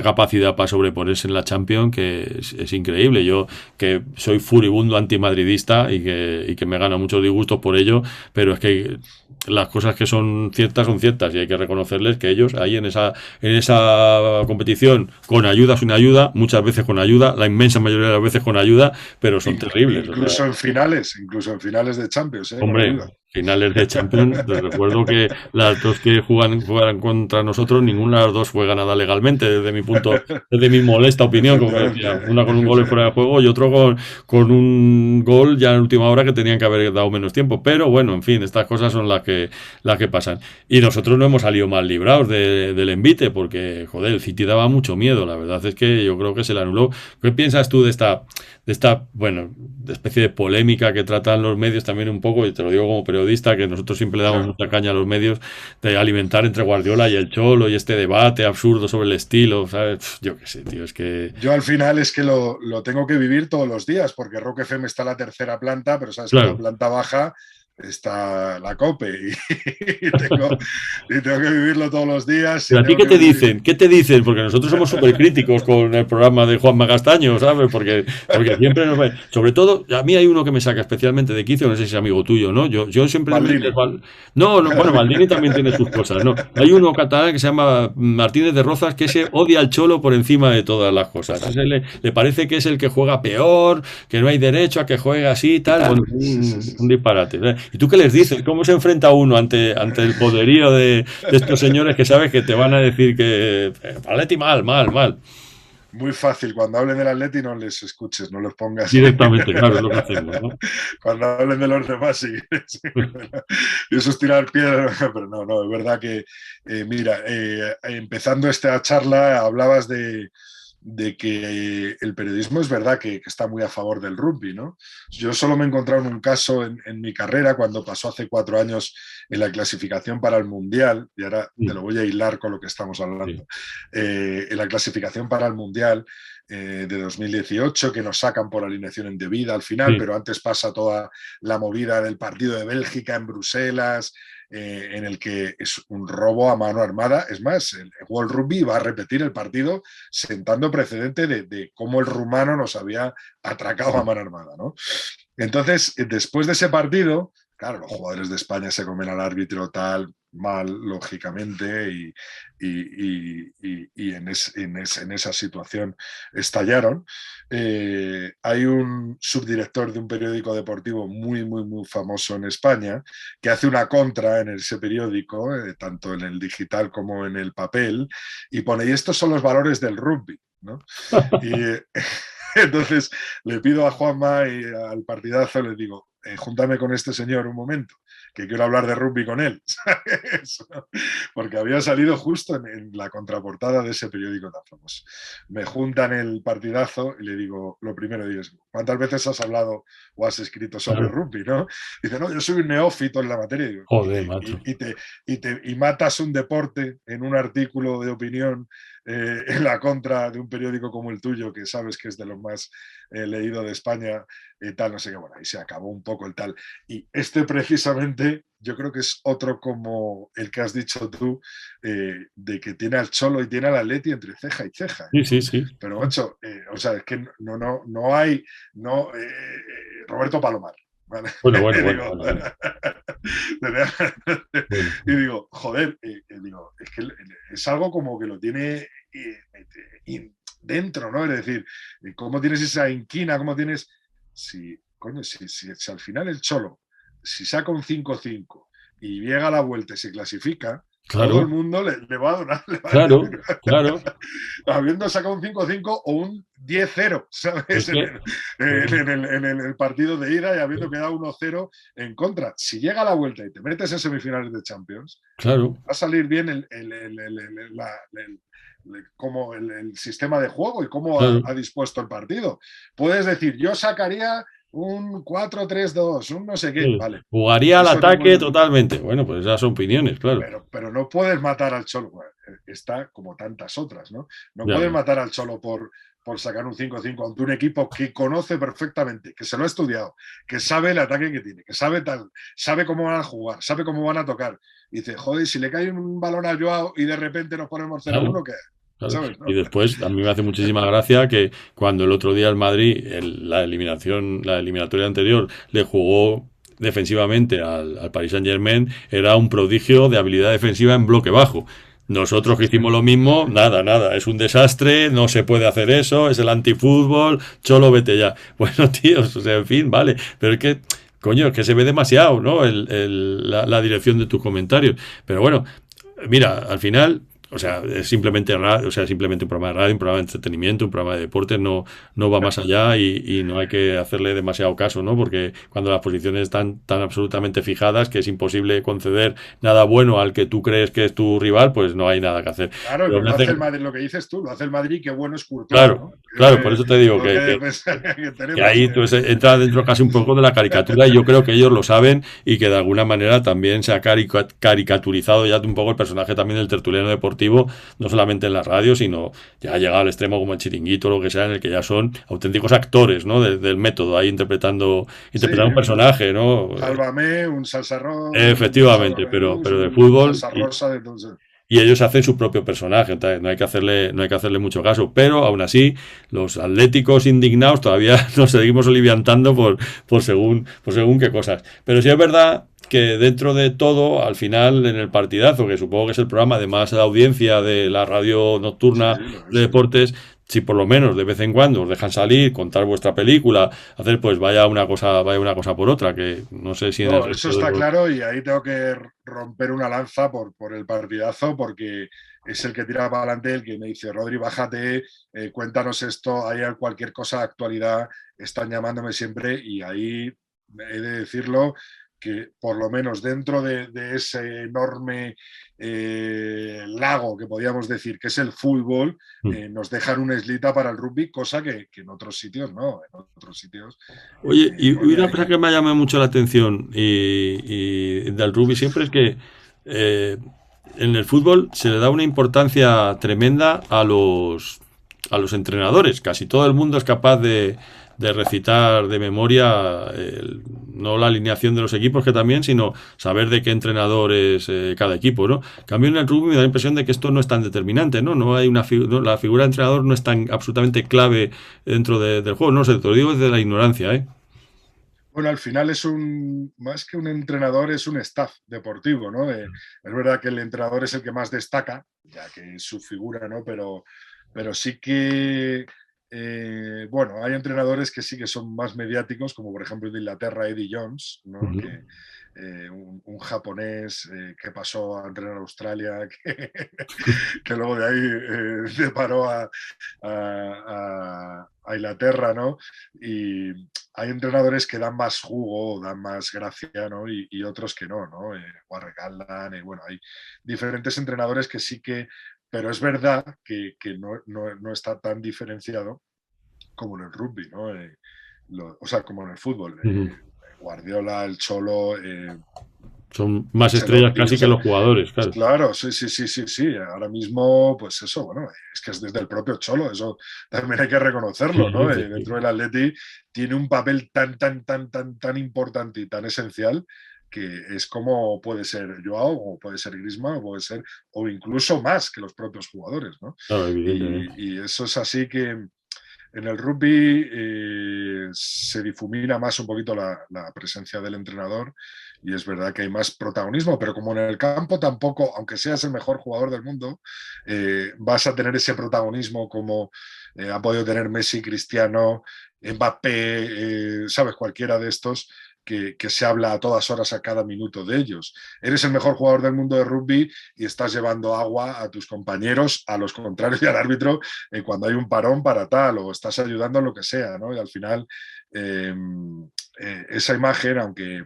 Speaker 2: capacidad para sobreponerse en la Champions, que es increíble. Yo, que soy furibundo antimadridista y que me gana muchos disgustos por ello, pero es que las cosas que son ciertas, y hay que reconocerles que ellos ahí en esa competición, con ayuda, sin ayuda, muchas veces con ayuda, la inmensa mayoría de las veces con ayuda, pero son terribles.
Speaker 3: Incluso en finales de Champions.
Speaker 2: Hombre, finales de Champions, les recuerdo que las dos que juegan contra nosotros, ninguna de las dos fue ganada legalmente, desde mi molesta opinión, como decía, una con un gol fuera de juego y otro con un gol ya en última hora, que tenían que haber dado menos tiempo. Pero bueno, en fin, estas cosas son las que pasan. Y nosotros no hemos salido mal librados del envite, porque, joder, el City daba mucho miedo. La verdad es que yo creo que se le anuló. ¿Qué piensas tú de esta bueno, especie de polémica que tratan los medios también un poco, y te lo digo como periodista, que nosotros siempre le damos mucha caña a los medios, de alimentar entre Guardiola y el Cholo, y este debate absurdo sobre el estilo, ¿sabes? Yo qué sé, tío, es que...
Speaker 3: Yo al final es que lo tengo que vivir todos los días, porque Rock FM está en la 3ª planta, pero sabes que la planta baja está la COPE y tengo que vivirlo todos los días.
Speaker 2: ¿Pero a ti qué te dicen? ¿Qué te dicen? Porque nosotros somos súper críticos con el programa de Juanma Castaño, ¿sabes? Porque siempre nos va... Sobre todo, a mí hay uno que me saca especialmente de quicio, no sé si es amigo tuyo, ¿no? Yo siempre...
Speaker 3: Maldini.
Speaker 2: No, bueno, Maldini también tiene sus cosas, ¿no? Hay uno catalán que se llama Martínez de Rozas, que ese odia al Cholo por encima de todas las cosas. Ese le parece que es el que juega peor, que no hay derecho a que juegue así y tal. Bueno, un disparate. ¿Y tú qué les dices? ¿Cómo se enfrenta uno ante el poderío de estos señores que sabes que te van a decir que Atleti mal?
Speaker 3: Muy fácil, cuando hablen del Atleti no les escuches, no los pongas
Speaker 2: directamente, claro, es lo que hacemos, ¿no?
Speaker 3: Cuando hablen de los demás, sí. Y eso es tirar piedra, pero no, es verdad que, mira, empezando esta charla hablabas de que el periodismo es verdad que está muy a favor del rugby, ¿no? Yo solo me he encontrado en un caso en mi carrera cuando pasó hace 4 años en la clasificación para el Mundial, y ahora te lo voy a hilar con lo que estamos hablando, en la clasificación para el Mundial de 2018, que nos sacan por alineación indebida al final, pero antes pasa toda la movida del partido de Bélgica en Bruselas, en el que es un robo a mano armada. Es más, el World Rugby va a repetir el partido sentando precedente de cómo el rumano nos había atracado a mano armada, ¿no? Entonces, después de ese partido, claro, los jugadores de España se comen al árbitro tal, mal, lógicamente, y en esa situación estallaron. Hay un subdirector de un periódico deportivo muy, muy, muy famoso en España que hace una contra en ese periódico, tanto en el digital como en el papel, y pone, y estos son los valores del rugby, ¿no? Y entonces le pido a Juanma y al partidazo, le digo, júntame con este señor un momento, que quiero hablar de rugby con él, ¿sabes? Porque había salido justo en la contraportada de ese periódico tan famoso. Me juntan el partidazo y le digo, lo primero digo, ¿cuántas veces has hablado o has escrito sobre rugby, no? Dice, no, yo soy un neófito en la materia. Digo,
Speaker 2: joder, macho.
Speaker 3: Y matas un deporte en un artículo de opinión en la contra de un periódico como el tuyo, que sabes que es de los más leídos de España, tal, no sé qué, bueno, ahí se acabó un poco el tal. Y precisamente, yo creo que es otro como el que has dicho tú, de que tiene al Cholo y tiene al Atleti entre ceja y ceja.
Speaker 2: Sí.
Speaker 3: Pero, macho, o sea, es que no hay, Roberto Palomar. ¿Vale?
Speaker 2: Bueno.
Speaker 3: Y digo, joder, es que es algo como que lo tiene dentro, ¿no? Es decir, ¿cómo tienes esa inquina? ¿Cómo tienes...? Si al final el Cholo, si saca un 5-5 y llega a la vuelta y se clasifica, claro, todo el mundo le va a donar.
Speaker 2: Claro.
Speaker 3: Habiendo sacado un 5-5 o un 10-0, ¿sabes? En el partido de ida y habiendo quedado 1-0 en contra. Si llega a la vuelta y te metes en semifinales de Champions,
Speaker 2: claro,
Speaker 3: va a salir bien como el sistema de juego y cómo ha dispuesto el partido. Puedes decir, yo sacaría un 4-3-2, un no sé qué.
Speaker 2: Sí.
Speaker 3: Vale.
Speaker 2: Jugaría al ataque totalmente. Bueno, pues esas son opiniones, claro.
Speaker 3: Pero no puedes matar al Cholo. Está como tantas otras, ¿no? No puedes matar al Cholo por sacar un 5-5 ante un equipo que conoce perfectamente, que se lo ha estudiado, que sabe el ataque que tiene, que sabe cómo van a jugar, sabe cómo van a tocar. Y dice, joder, si le cae un balón a Joao y de repente nos ponemos 0-1, ¿qué?
Speaker 2: Claro.
Speaker 3: ¿Sabes, no?
Speaker 2: Y después, a mí me hace muchísima gracia que cuando el otro día el Madrid, la eliminatoria anterior, le jugó defensivamente al Paris Saint-Germain, era un prodigio de habilidad defensiva en bloque bajo. Nosotros que hicimos lo mismo, nada, es un desastre, no se puede hacer eso, es el antifútbol, Cholo, vete ya. Bueno, tíos, o sea, en fin, vale, pero es que, coño, es que se ve demasiado, ¿no? La dirección de tus comentarios. Pero bueno, mira, al final... O sea, es simplemente un programa de radio, un programa de entretenimiento, un programa de deportes, no va más allá y no hay que hacerle demasiado caso, ¿no? Porque cuando las posiciones están tan absolutamente fijadas que es imposible conceder nada bueno al que tú crees que es tu rival, pues no hay nada que hacer.
Speaker 3: Claro, pero lo hace el Madrid, lo que dices tú, lo hace el Madrid, qué bueno es Courtois,
Speaker 2: claro,
Speaker 3: ¿no?
Speaker 2: Claro, por eso te digo que ahí tú entra dentro casi un poco de la caricatura y yo creo que ellos lo saben y que de alguna manera también se ha caricaturizado ya un poco el personaje también del tertuliano deportivo deportivo, no solamente en la radio, sino ya ha llegado al extremo como el Chiringuito o lo que sea, en el que ya son auténticos actores, ¿no? Del método, ahí interpretando
Speaker 3: Sí,
Speaker 2: un personaje, ¿no?
Speaker 3: Sálvame, un salsa
Speaker 2: Efectivamente,
Speaker 3: Sálvame Deluxe,
Speaker 2: pero de
Speaker 3: un
Speaker 2: fútbol.
Speaker 3: salsa rosa, de todo.
Speaker 2: Y ellos hacen su propio personaje, entonces no hay que hacerle mucho caso. Pero aún así, los atléticos indignados todavía nos seguimos aliviantando por según qué cosas. Pero sí es verdad que dentro de todo, al final, en el partidazo, que supongo que es el programa de más audiencia de la radio
Speaker 3: Sí,
Speaker 2: nocturna
Speaker 3: lo
Speaker 2: de
Speaker 3: es.
Speaker 2: deportes, si por lo menos de vez en cuando os dejan salir, contar vuestra película, hacer pues vaya una cosa por otra, que no sé si en el
Speaker 3: No, eso
Speaker 2: resto de
Speaker 3: está
Speaker 2: los...
Speaker 3: claro y ahí tengo que romper una lanza por el partidazo porque es el que tira para adelante, el que me dice, Rodri, bájate, cuéntanos esto, hay cualquier cosa de actualidad, están llamándome siempre y ahí he de decirlo que por lo menos dentro de ese enorme lago que podíamos decir que es el fútbol, nos dejan una islita para el rugby, cosa que en otros sitios no, en otros sitios
Speaker 2: Oye, y
Speaker 3: pues
Speaker 2: una
Speaker 3: mira,
Speaker 2: cosa que me ha llamado mucho la atención y del rugby siempre es que eh, en el fútbol se le da una importancia tremenda a los entrenadores. Casi todo el mundo es capaz de recitar de memoria no la alineación de los equipos que también, sino saber de qué entrenador es cada equipo, ¿no? En cambio, en el rugby me da la impresión de que esto no es tan determinante, ¿no? No hay no, la figura de entrenador no es tan absolutamente clave dentro del juego. No sé, te lo digo desde la ignorancia, ¿eh?
Speaker 3: bueno, al final es más que un entrenador, es un staff deportivo, ¿no? Es verdad que el entrenador es el que más destaca, ya que es su figura, ¿no? Pero sí que, bueno, hay entrenadores que sí que son más mediáticos, como por ejemplo de Inglaterra, Eddie Jones, ¿no?
Speaker 2: Uh-huh.
Speaker 3: Que, un japonés que pasó a entrenar a Australia, que luego de ahí deparó a Inglaterra, ¿no? Y hay entrenadores que dan más jugo, dan más gracia, ¿no? Y otros que no, ¿no? Warren Gatland, bueno, hay diferentes entrenadores que sí que, pero es verdad que no está tan diferenciado como en el rugby, ¿no? O sea, como en el fútbol.
Speaker 2: Uh-huh.
Speaker 3: Guardiola, el Cholo,
Speaker 2: son más estrellas
Speaker 3: Ancelotti, o
Speaker 2: casi que
Speaker 3: sea,
Speaker 2: los jugadores, claro.
Speaker 3: claro, sí. Ahora mismo, pues eso, bueno, es que es desde el propio Cholo, eso también hay que reconocerlo, ¿no? Dentro del Atleti tiene un papel tan importante y tan esencial que es como puede ser Joao, o puede ser Griezmann, o puede ser, o incluso más que los propios jugadores, ¿no?
Speaker 2: Claro, evidentemente.
Speaker 3: Y eso es así que en el rugby se difumina más un poquito la presencia del entrenador y es verdad que hay más protagonismo, pero como en el campo tampoco, aunque seas el mejor jugador del mundo, vas a tener ese protagonismo como ha podido tener Messi, Cristiano, Mbappé, sabes, cualquiera de estos. Que se habla a todas horas, a cada minuto de ellos. Eres el mejor jugador del mundo de rugby y estás llevando agua a tus compañeros, a los contrarios y al árbitro cuando hay un parón para tal, o estás ayudando en lo que sea, ¿no? Y al final, esa imagen, aunque,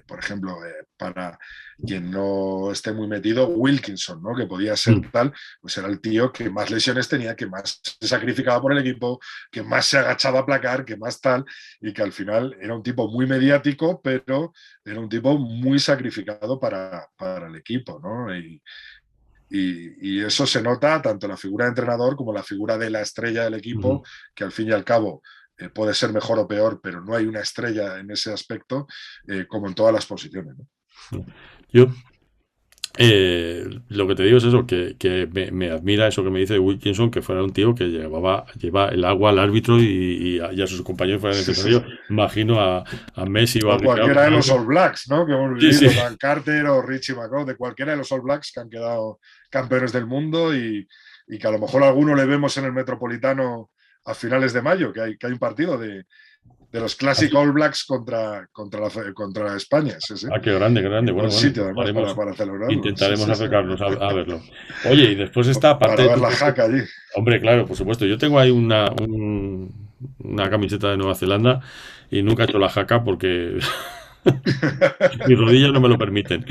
Speaker 3: por ejemplo, para quien no esté muy metido, Wilkinson, ¿no? Que podía ser tal, pues era el tío que más lesiones tenía, que más se sacrificaba por el equipo, que más se agachaba a placar, que más tal, y que al final era un tipo muy mediático, pero era un tipo muy sacrificado para el equipo, ¿no? Y eso se nota tanto en la figura de entrenador como la figura de la estrella del equipo, que al fin y al cabo puede ser mejor o peor, pero no hay una estrella en ese aspecto, como en todas las posiciones, ¿no?
Speaker 2: Yo lo que te digo es eso, que me admira eso que me dice Wilkinson, que fuera un tío que lleva el agua al árbitro y a sus compañeros fuera necesario. Imagino a Messi o a
Speaker 3: cualquiera de los All Blacks, ¿no? Que hemos vivido, Dan Carter o Richie McCaw, de cualquiera de los All Blacks que han quedado campeones del mundo y que a lo mejor a alguno le vemos en el Metropolitano a finales de mayo, que hay un partido de los Classic All Blacks contra España. Sí.
Speaker 2: Ah, qué grande. Bueno,
Speaker 3: sitio, además, para celebrarlo.
Speaker 2: Intentaremos acercarnos a verlo. Oye, y después está aparte.
Speaker 3: Para ver la jaca allí.
Speaker 2: Hombre, claro, por supuesto. Yo tengo ahí una camiseta de Nueva Zelanda y nunca he hecho la jaca porque Mis rodillas no me lo permiten.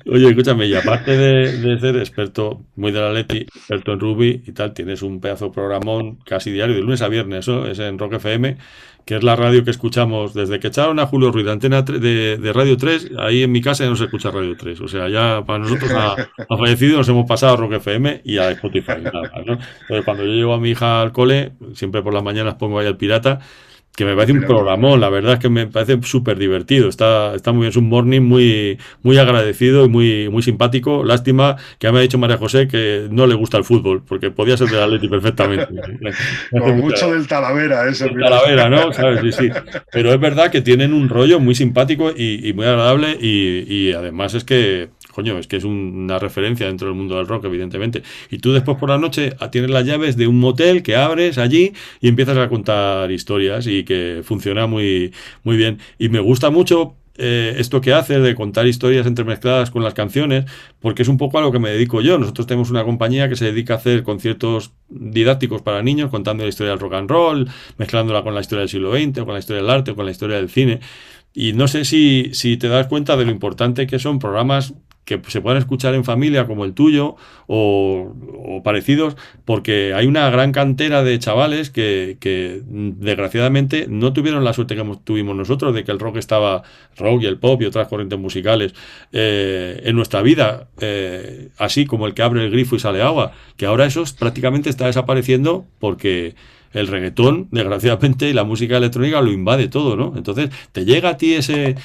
Speaker 2: Oye, escúchame, y aparte de ser experto muy del Atleti, experto en rugby y tal, tienes un pedazo de programón casi diario, de lunes a viernes, eso es en Rock FM, que es la radio que escuchamos desde que echaron a Julio Ruiz de Antena de Radio 3, ahí en mi casa ya no se escucha Radio 3. O sea, ya para nosotros ha fallecido, nos hemos pasado a Rock FM y a Spotify, nada más, ¿no? Entonces, cuando yo llevo a mi hija al cole, siempre por las mañanas pongo ahí el Pirata, que me parece un programón, la verdad es que me parece súper divertido, está muy bien, es un morning muy agradecido y muy simpático. Lástima que me ha dicho María José que no le gusta el fútbol, porque podía ser del Atleti perfectamente.
Speaker 3: Con mucho del Talavera, eso.
Speaker 2: Del Talavera, ¿no? ¿Sabes? Sí, sí. Pero es verdad que tienen un rollo muy simpático y muy agradable y además es que, coño, es que es una referencia dentro del mundo del rock, evidentemente. Y tú después por la noche tienes las llaves de un motel que abres allí y empiezas a contar historias y que funciona muy bien. Y me gusta mucho esto que haces de contar historias entremezcladas con las canciones, porque es un poco a lo que me dedico yo. Nosotros tenemos una compañía que se dedica a hacer conciertos didácticos para niños, contando la historia del rock and roll, mezclándola con la historia del siglo XX, o con la historia del arte, o con la historia del cine. Y no sé si te das cuenta de lo importante que son programas que se puedan escuchar en familia como el tuyo o parecidos, porque hay una gran cantera de chavales que desgraciadamente no tuvieron la suerte que tuvimos nosotros de que el rock y el pop y otras corrientes musicales en nuestra vida, así como el que abre el grifo y sale agua, que ahora eso prácticamente está desapareciendo porque el reggaetón, desgraciadamente, y la música electrónica lo invade todo, ¿no? Entonces, te llega a ti ese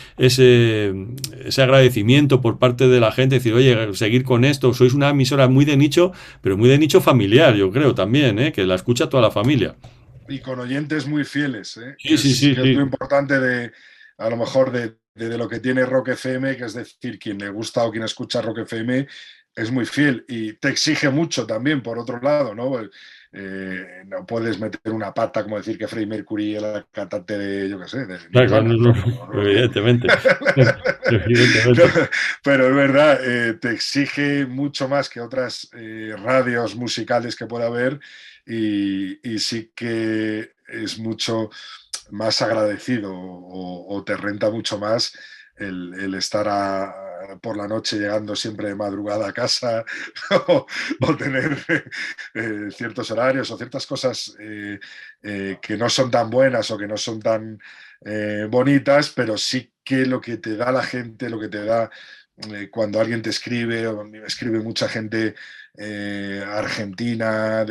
Speaker 2: agradecimiento por parte de la gente, decir, oye, seguir con esto, sois una emisora muy de nicho, pero muy de nicho familiar, yo creo también, ¿eh? Que la escucha toda la familia.
Speaker 3: Y con oyentes muy fieles, ¿eh?
Speaker 2: Sí, sí, sí,
Speaker 3: que
Speaker 2: sí.
Speaker 3: es lo importante a lo mejor, de lo que tiene Rock FM, que es decir, quien le gusta o quien escucha Rock FM es muy fiel y te exige mucho también, por otro lado, ¿no? No puedes meter una pata como decir que Freddie Mercury era el cantante de, yo qué sé, de
Speaker 2: Claro,
Speaker 3: Nirvana,
Speaker 2: evidentemente. Evidentemente.
Speaker 3: Pero es verdad, te exige mucho más que otras radios musicales que pueda haber y sí que es mucho más agradecido o te renta mucho más el estar por la noche llegando siempre de madrugada a casa o tener ciertos horarios o ciertas cosas que no son tan buenas o que no son tan bonitas, pero sí que lo que te da la gente, lo que te da cuando alguien te escribe, o me escribe mucha gente argentina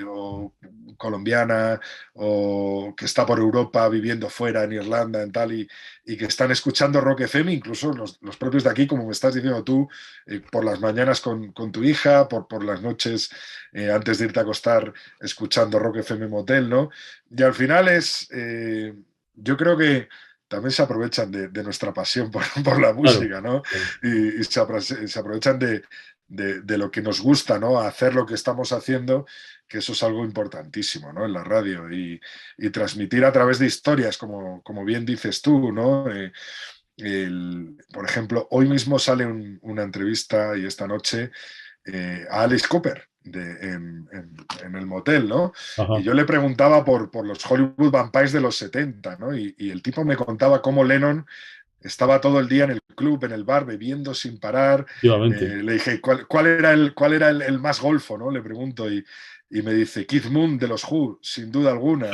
Speaker 3: o colombiana o que está por Europa viviendo fuera en Irlanda en tal y que están escuchando Rock FM, incluso los propios de aquí, como me estás diciendo tú, por las mañanas con tu hija, por las noches antes de irte a acostar escuchando Rock FM Motel, ¿no? Y al final yo creo que también se aprovechan de nuestra pasión por la música, ¿no? Y se aprovechan de lo que nos gusta, ¿no? Hacer lo que estamos haciendo, que eso es algo importantísimo, ¿no? En la radio y transmitir a través de historias, como bien dices tú, ¿no? Por ejemplo, hoy mismo sale una entrevista y esta noche a Alice Cooper en el motel, ¿no?
Speaker 2: Ajá.
Speaker 3: Y yo le preguntaba por los Hollywood Vampires de los 70, ¿no? Y el tipo me contaba cómo Lennon estaba todo el día en el club, en el bar, bebiendo sin parar. Le dije, ¿cuál era el más golfo, ¿no? Le pregunto y me dice, Keith Moon de los Who, sin duda alguna.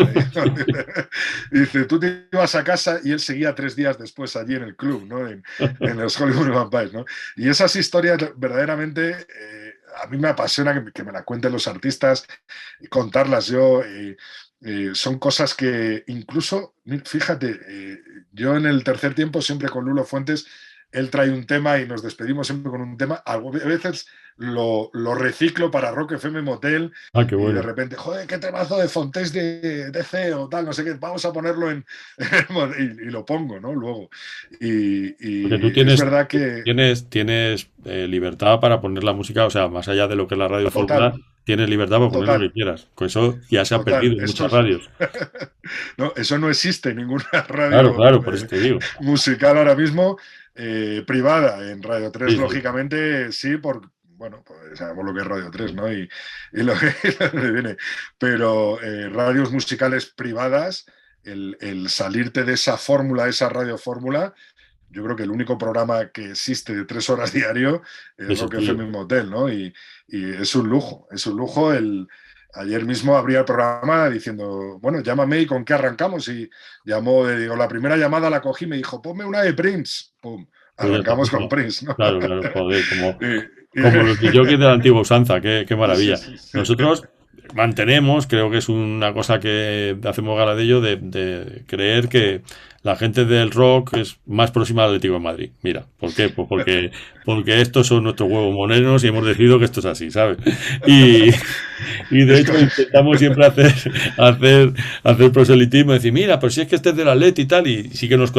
Speaker 3: Y dice, tú te ibas a casa y él seguía 3 días después allí en el club, ¿no? En los Hollywood Vampires, ¿no? Y esas historias verdaderamente a mí me apasiona que me la cuenten los artistas, contarlas yo. Son cosas que incluso, fíjate, yo en el tercer tiempo siempre con Lulo Fuentes, él trae un tema y nos despedimos siempre con un tema. A veces lo reciclo para Rock FM Motel
Speaker 2: Qué bueno.
Speaker 3: Y de repente, joder, qué temazo de Fontés de DC o tal, no sé qué, vamos a ponerlo y lo pongo, ¿no? Luego.
Speaker 2: Porque tú
Speaker 3: Es verdad que...
Speaker 2: Tienes libertad para poner la música, o sea, más allá de lo que es la radio fórmula, tienes libertad para poner lo que quieras. Con eso ya se ha perdido en muchas radios.
Speaker 3: No, eso no existe en ninguna radio
Speaker 2: claro, por eso te digo.
Speaker 3: musical ahora mismo. Privada en Radio 3, sí, lógicamente sí, bueno, pues sabemos lo que es Radio 3, ¿no? Y lo que viene. Pero radios musicales privadas, el salirte de esa fórmula, de esa radio fórmula, yo creo que el único programa que existe de 3 horas diario es
Speaker 2: Eso,
Speaker 3: Rock
Speaker 2: tío.
Speaker 3: FM Motel, ¿no? Y es un lujo, es un lujo. Ayer mismo abría el programa diciendo, bueno, llámame y con qué arrancamos. Y llamó, digo, la primera llamada la cogí y me dijo, ponme una de Prince. Pum,
Speaker 2: Pues ya está,
Speaker 3: arrancamos con Prince, ¿no?
Speaker 2: claro, claro, joder,
Speaker 3: Y-
Speaker 2: como los DJs de la antigua usanza, qué
Speaker 3: sí,
Speaker 2: maravilla.
Speaker 3: sí, sí.
Speaker 2: Nosotros mantenemos, creo que es una cosa que hacemos gala de ello, de creer que la gente del rock es más próxima al Atlético de Madrid. Mira, ¿por qué? Pues porque estos son nuestros huevos morenos y hemos decidido que esto es así, ¿sabes? Y, y de
Speaker 3: Es que,
Speaker 2: hecho intentamos siempre hacer proselitismo, decir, mira, pero si es que este es del Atleti y tal, y sí que nos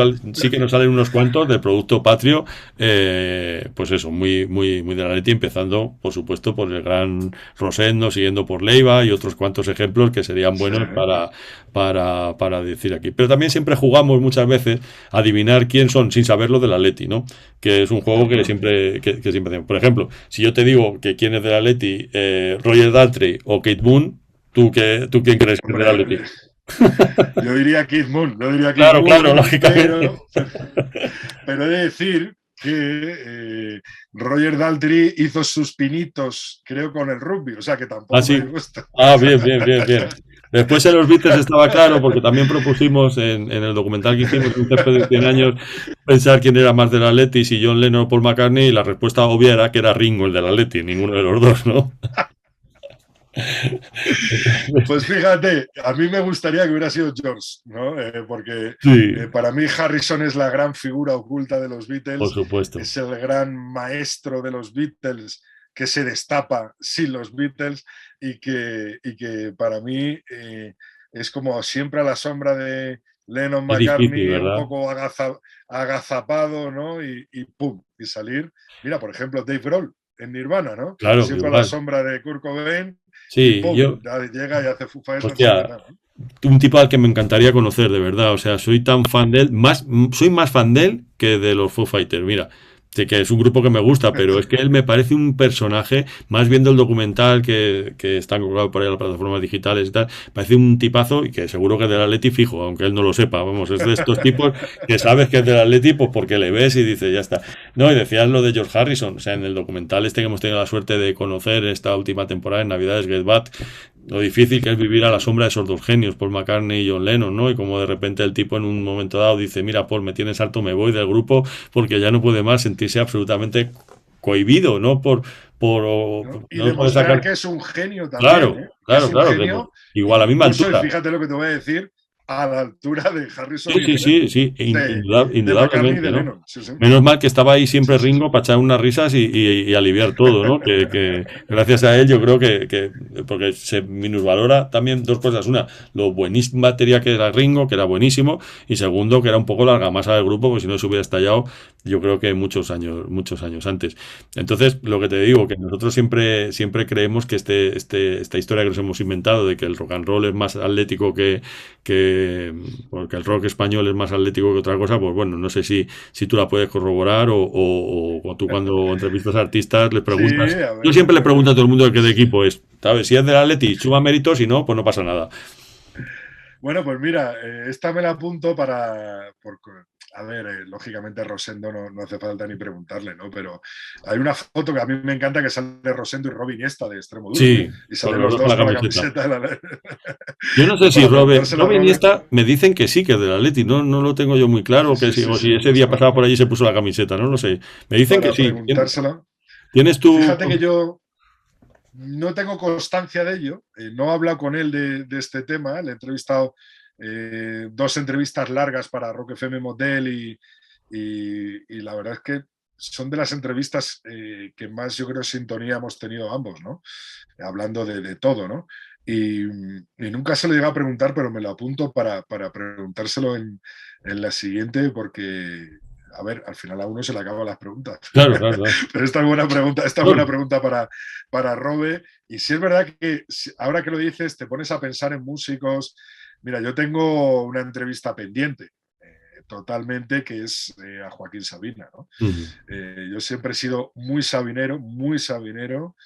Speaker 2: salen unos cuantos del producto patrio, pues eso, muy, muy, muy del Atleti, empezando, por supuesto, por el gran Rosendo, siguiendo por Leiva y otros cuantos ejemplos que serían
Speaker 3: sí.
Speaker 2: buenos para decir aquí. Pero también siempre jugamos muchas veces a adivinar quién son sin saberlo del Atleti, ¿no? Que es un juego que siempre hacemos. Por ejemplo, si yo te digo que quién es del Atleti, Roger Daltrey o Kate Moon, ¿tú quién crees que es del
Speaker 3: Hombre,
Speaker 2: Atleti?
Speaker 3: yo diría Keith Moon,
Speaker 2: Claro, claro, lógicamente.
Speaker 3: pero he de decir que Roger Daltrey hizo sus pinitos, creo, con el rugby, o sea que
Speaker 2: Ah,
Speaker 3: tampoco me
Speaker 2: sí.
Speaker 3: gusta.
Speaker 2: Ah, bien, bien, bien, bien. Después en los Beatles estaba claro, porque también propusimos en el documental que hicimos, un césped de 100 años, pensar quién era más del Atleti, si John Lennon o Paul McCartney, y la respuesta obvia era que era Ringo el del Atleti, ninguno de los dos, ¿no?
Speaker 3: Pues fíjate, a mí me gustaría que hubiera sido George, ¿no? Porque
Speaker 2: Sí,
Speaker 3: para mí Harrison es la gran figura oculta de los
Speaker 2: por
Speaker 3: Beatles,
Speaker 2: supuesto.
Speaker 3: es el gran maestro de los Beatles que se destapa sin los Beatles y que para mí es como siempre a la sombra de Lennon
Speaker 2: Es difícil,
Speaker 3: McCartney, un
Speaker 2: ¿verdad?
Speaker 3: poco agazapado, ¿no? Y pum, y salir. Mira, por ejemplo, Dave Grohl en Nirvana, ¿no?
Speaker 2: Claro,
Speaker 3: Siempre a la
Speaker 2: igual.
Speaker 3: sombra de Kurt Cobain y
Speaker 2: Sí,
Speaker 3: pum, ya llega y hace Foo Fighters
Speaker 2: hostia,
Speaker 3: fenomenal, ¿no?
Speaker 2: un tipo al que me encantaría conocer, de verdad. O sea, soy tan fan de él, soy más fan de él que de los Foo Fighters. Mira, sé que es un grupo que me gusta, pero es que él me parece un personaje, más viendo el documental que está colgado por ahí en las plataformas digitales y tal, parece un tipazo y que seguro que es del Atleti fijo, aunque él no lo sepa. Vamos, es de estos tipos que sabes que es del Atleti pues porque le ves y dices, ya está. No, y decías lo de George Harrison, o sea, en el documental este que hemos tenido la suerte de conocer esta última temporada en Navidades, Get Back, lo difícil que es vivir a la sombra de esos dos genios, Paul McCartney y John Lennon, ¿no? Y como de repente el tipo en un momento dado dice, mira, Paul, me tienes harto, me voy del grupo porque ya no puede más sentirse absolutamente cohibido, ¿no?
Speaker 3: ¿No? Y
Speaker 2: no puede
Speaker 3: demostrar
Speaker 2: sacar.
Speaker 3: que es un genio también,
Speaker 2: Claro,
Speaker 3: ¿eh? Que es
Speaker 2: claro,
Speaker 3: un
Speaker 2: claro.
Speaker 3: genio,
Speaker 2: Igual a la misma
Speaker 3: incluso, y
Speaker 2: altura.
Speaker 3: fíjate lo que te voy a decir, a la altura de Harrison
Speaker 2: Sí,
Speaker 3: y
Speaker 2: sí, sí, sí,
Speaker 3: de McCartney y
Speaker 2: indudablemente,
Speaker 3: de
Speaker 2: ¿no?
Speaker 3: Lennon. Sí, sí.
Speaker 2: Menos mal que estaba ahí
Speaker 3: Sí,
Speaker 2: siempre
Speaker 3: sí, sí.
Speaker 2: Ringo para echar unas risas y aliviar todo, ¿no? Que gracias a él yo creo porque se minusvalora también dos cosas. Una, lo buenísima batería que era Ringo, que era buenísimo, y segundo, que era un poco la argamasa del grupo, porque si no se hubiera estallado, yo creo que muchos años antes. Entonces, lo que te digo, que nosotros siempre creemos que esta historia que nos hemos inventado de que el rock and roll es más atlético que porque el rock español es más atlético que otra cosa, pues bueno, no sé si tú la puedes corroborar o tú cuando entrevistas a artistas les
Speaker 3: Sí,
Speaker 2: preguntas.
Speaker 3: a
Speaker 2: Yo
Speaker 3: ver,
Speaker 2: siempre le
Speaker 3: a ver.
Speaker 2: pregunto a todo el mundo de qué de equipo es. ¿Sabes? Si es del Atleti, suma méritos, si no, pues no pasa nada.
Speaker 3: Bueno, pues mira, esta me la apunto a ver, lógicamente Rosendo no hace falta ni preguntarle, ¿no? Pero hay una foto que a mí me encanta que sale Rosendo y Robin Iniesta de Extremo Duro.
Speaker 2: Sí,
Speaker 3: Y
Speaker 2: con
Speaker 3: salen
Speaker 2: los
Speaker 3: los
Speaker 2: dos con
Speaker 3: dos
Speaker 2: la
Speaker 3: con la
Speaker 2: camiseta.
Speaker 3: camiseta de la...
Speaker 2: Yo no sé
Speaker 3: Pues
Speaker 2: si
Speaker 3: para preguntárselo a
Speaker 2: Robin
Speaker 3: Robert.
Speaker 2: Iniesta me dicen que sí, que es del Atleti, no lo tengo yo muy claro,
Speaker 3: Sí, sí,
Speaker 2: o si
Speaker 3: sí.
Speaker 2: ese
Speaker 3: Pues
Speaker 2: día pasaba por allí y se puso la camiseta, no lo sé. Me dicen que
Speaker 3: para
Speaker 2: sí.
Speaker 3: preguntárselo.
Speaker 2: ¿Tienes tú?
Speaker 3: Fíjate que yo no tengo constancia de ello, no he hablado con él de este tema, le he entrevistado 2 entrevistas largas para Rock FM Motel y la verdad es que son de las entrevistas que más yo creo sintonía hemos tenido ambos, ¿no? Hablando de todo, ¿no? Y nunca se lo llega a preguntar, pero me lo apunto para preguntárselo en la siguiente porque, a ver, al final a uno se le acaban las preguntas.
Speaker 2: Claro, claro, claro.
Speaker 3: Pero esta es buena pregunta,
Speaker 2: No,
Speaker 3: para Robe. Y si es verdad que ahora que lo dices, te pones a pensar en músicos. Mira, yo tengo una entrevista pendiente, totalmente, que es a Joaquín Sabina, ¿no?
Speaker 2: ujú.
Speaker 3: Yo siempre he sido muy sabinero, muy sabinero.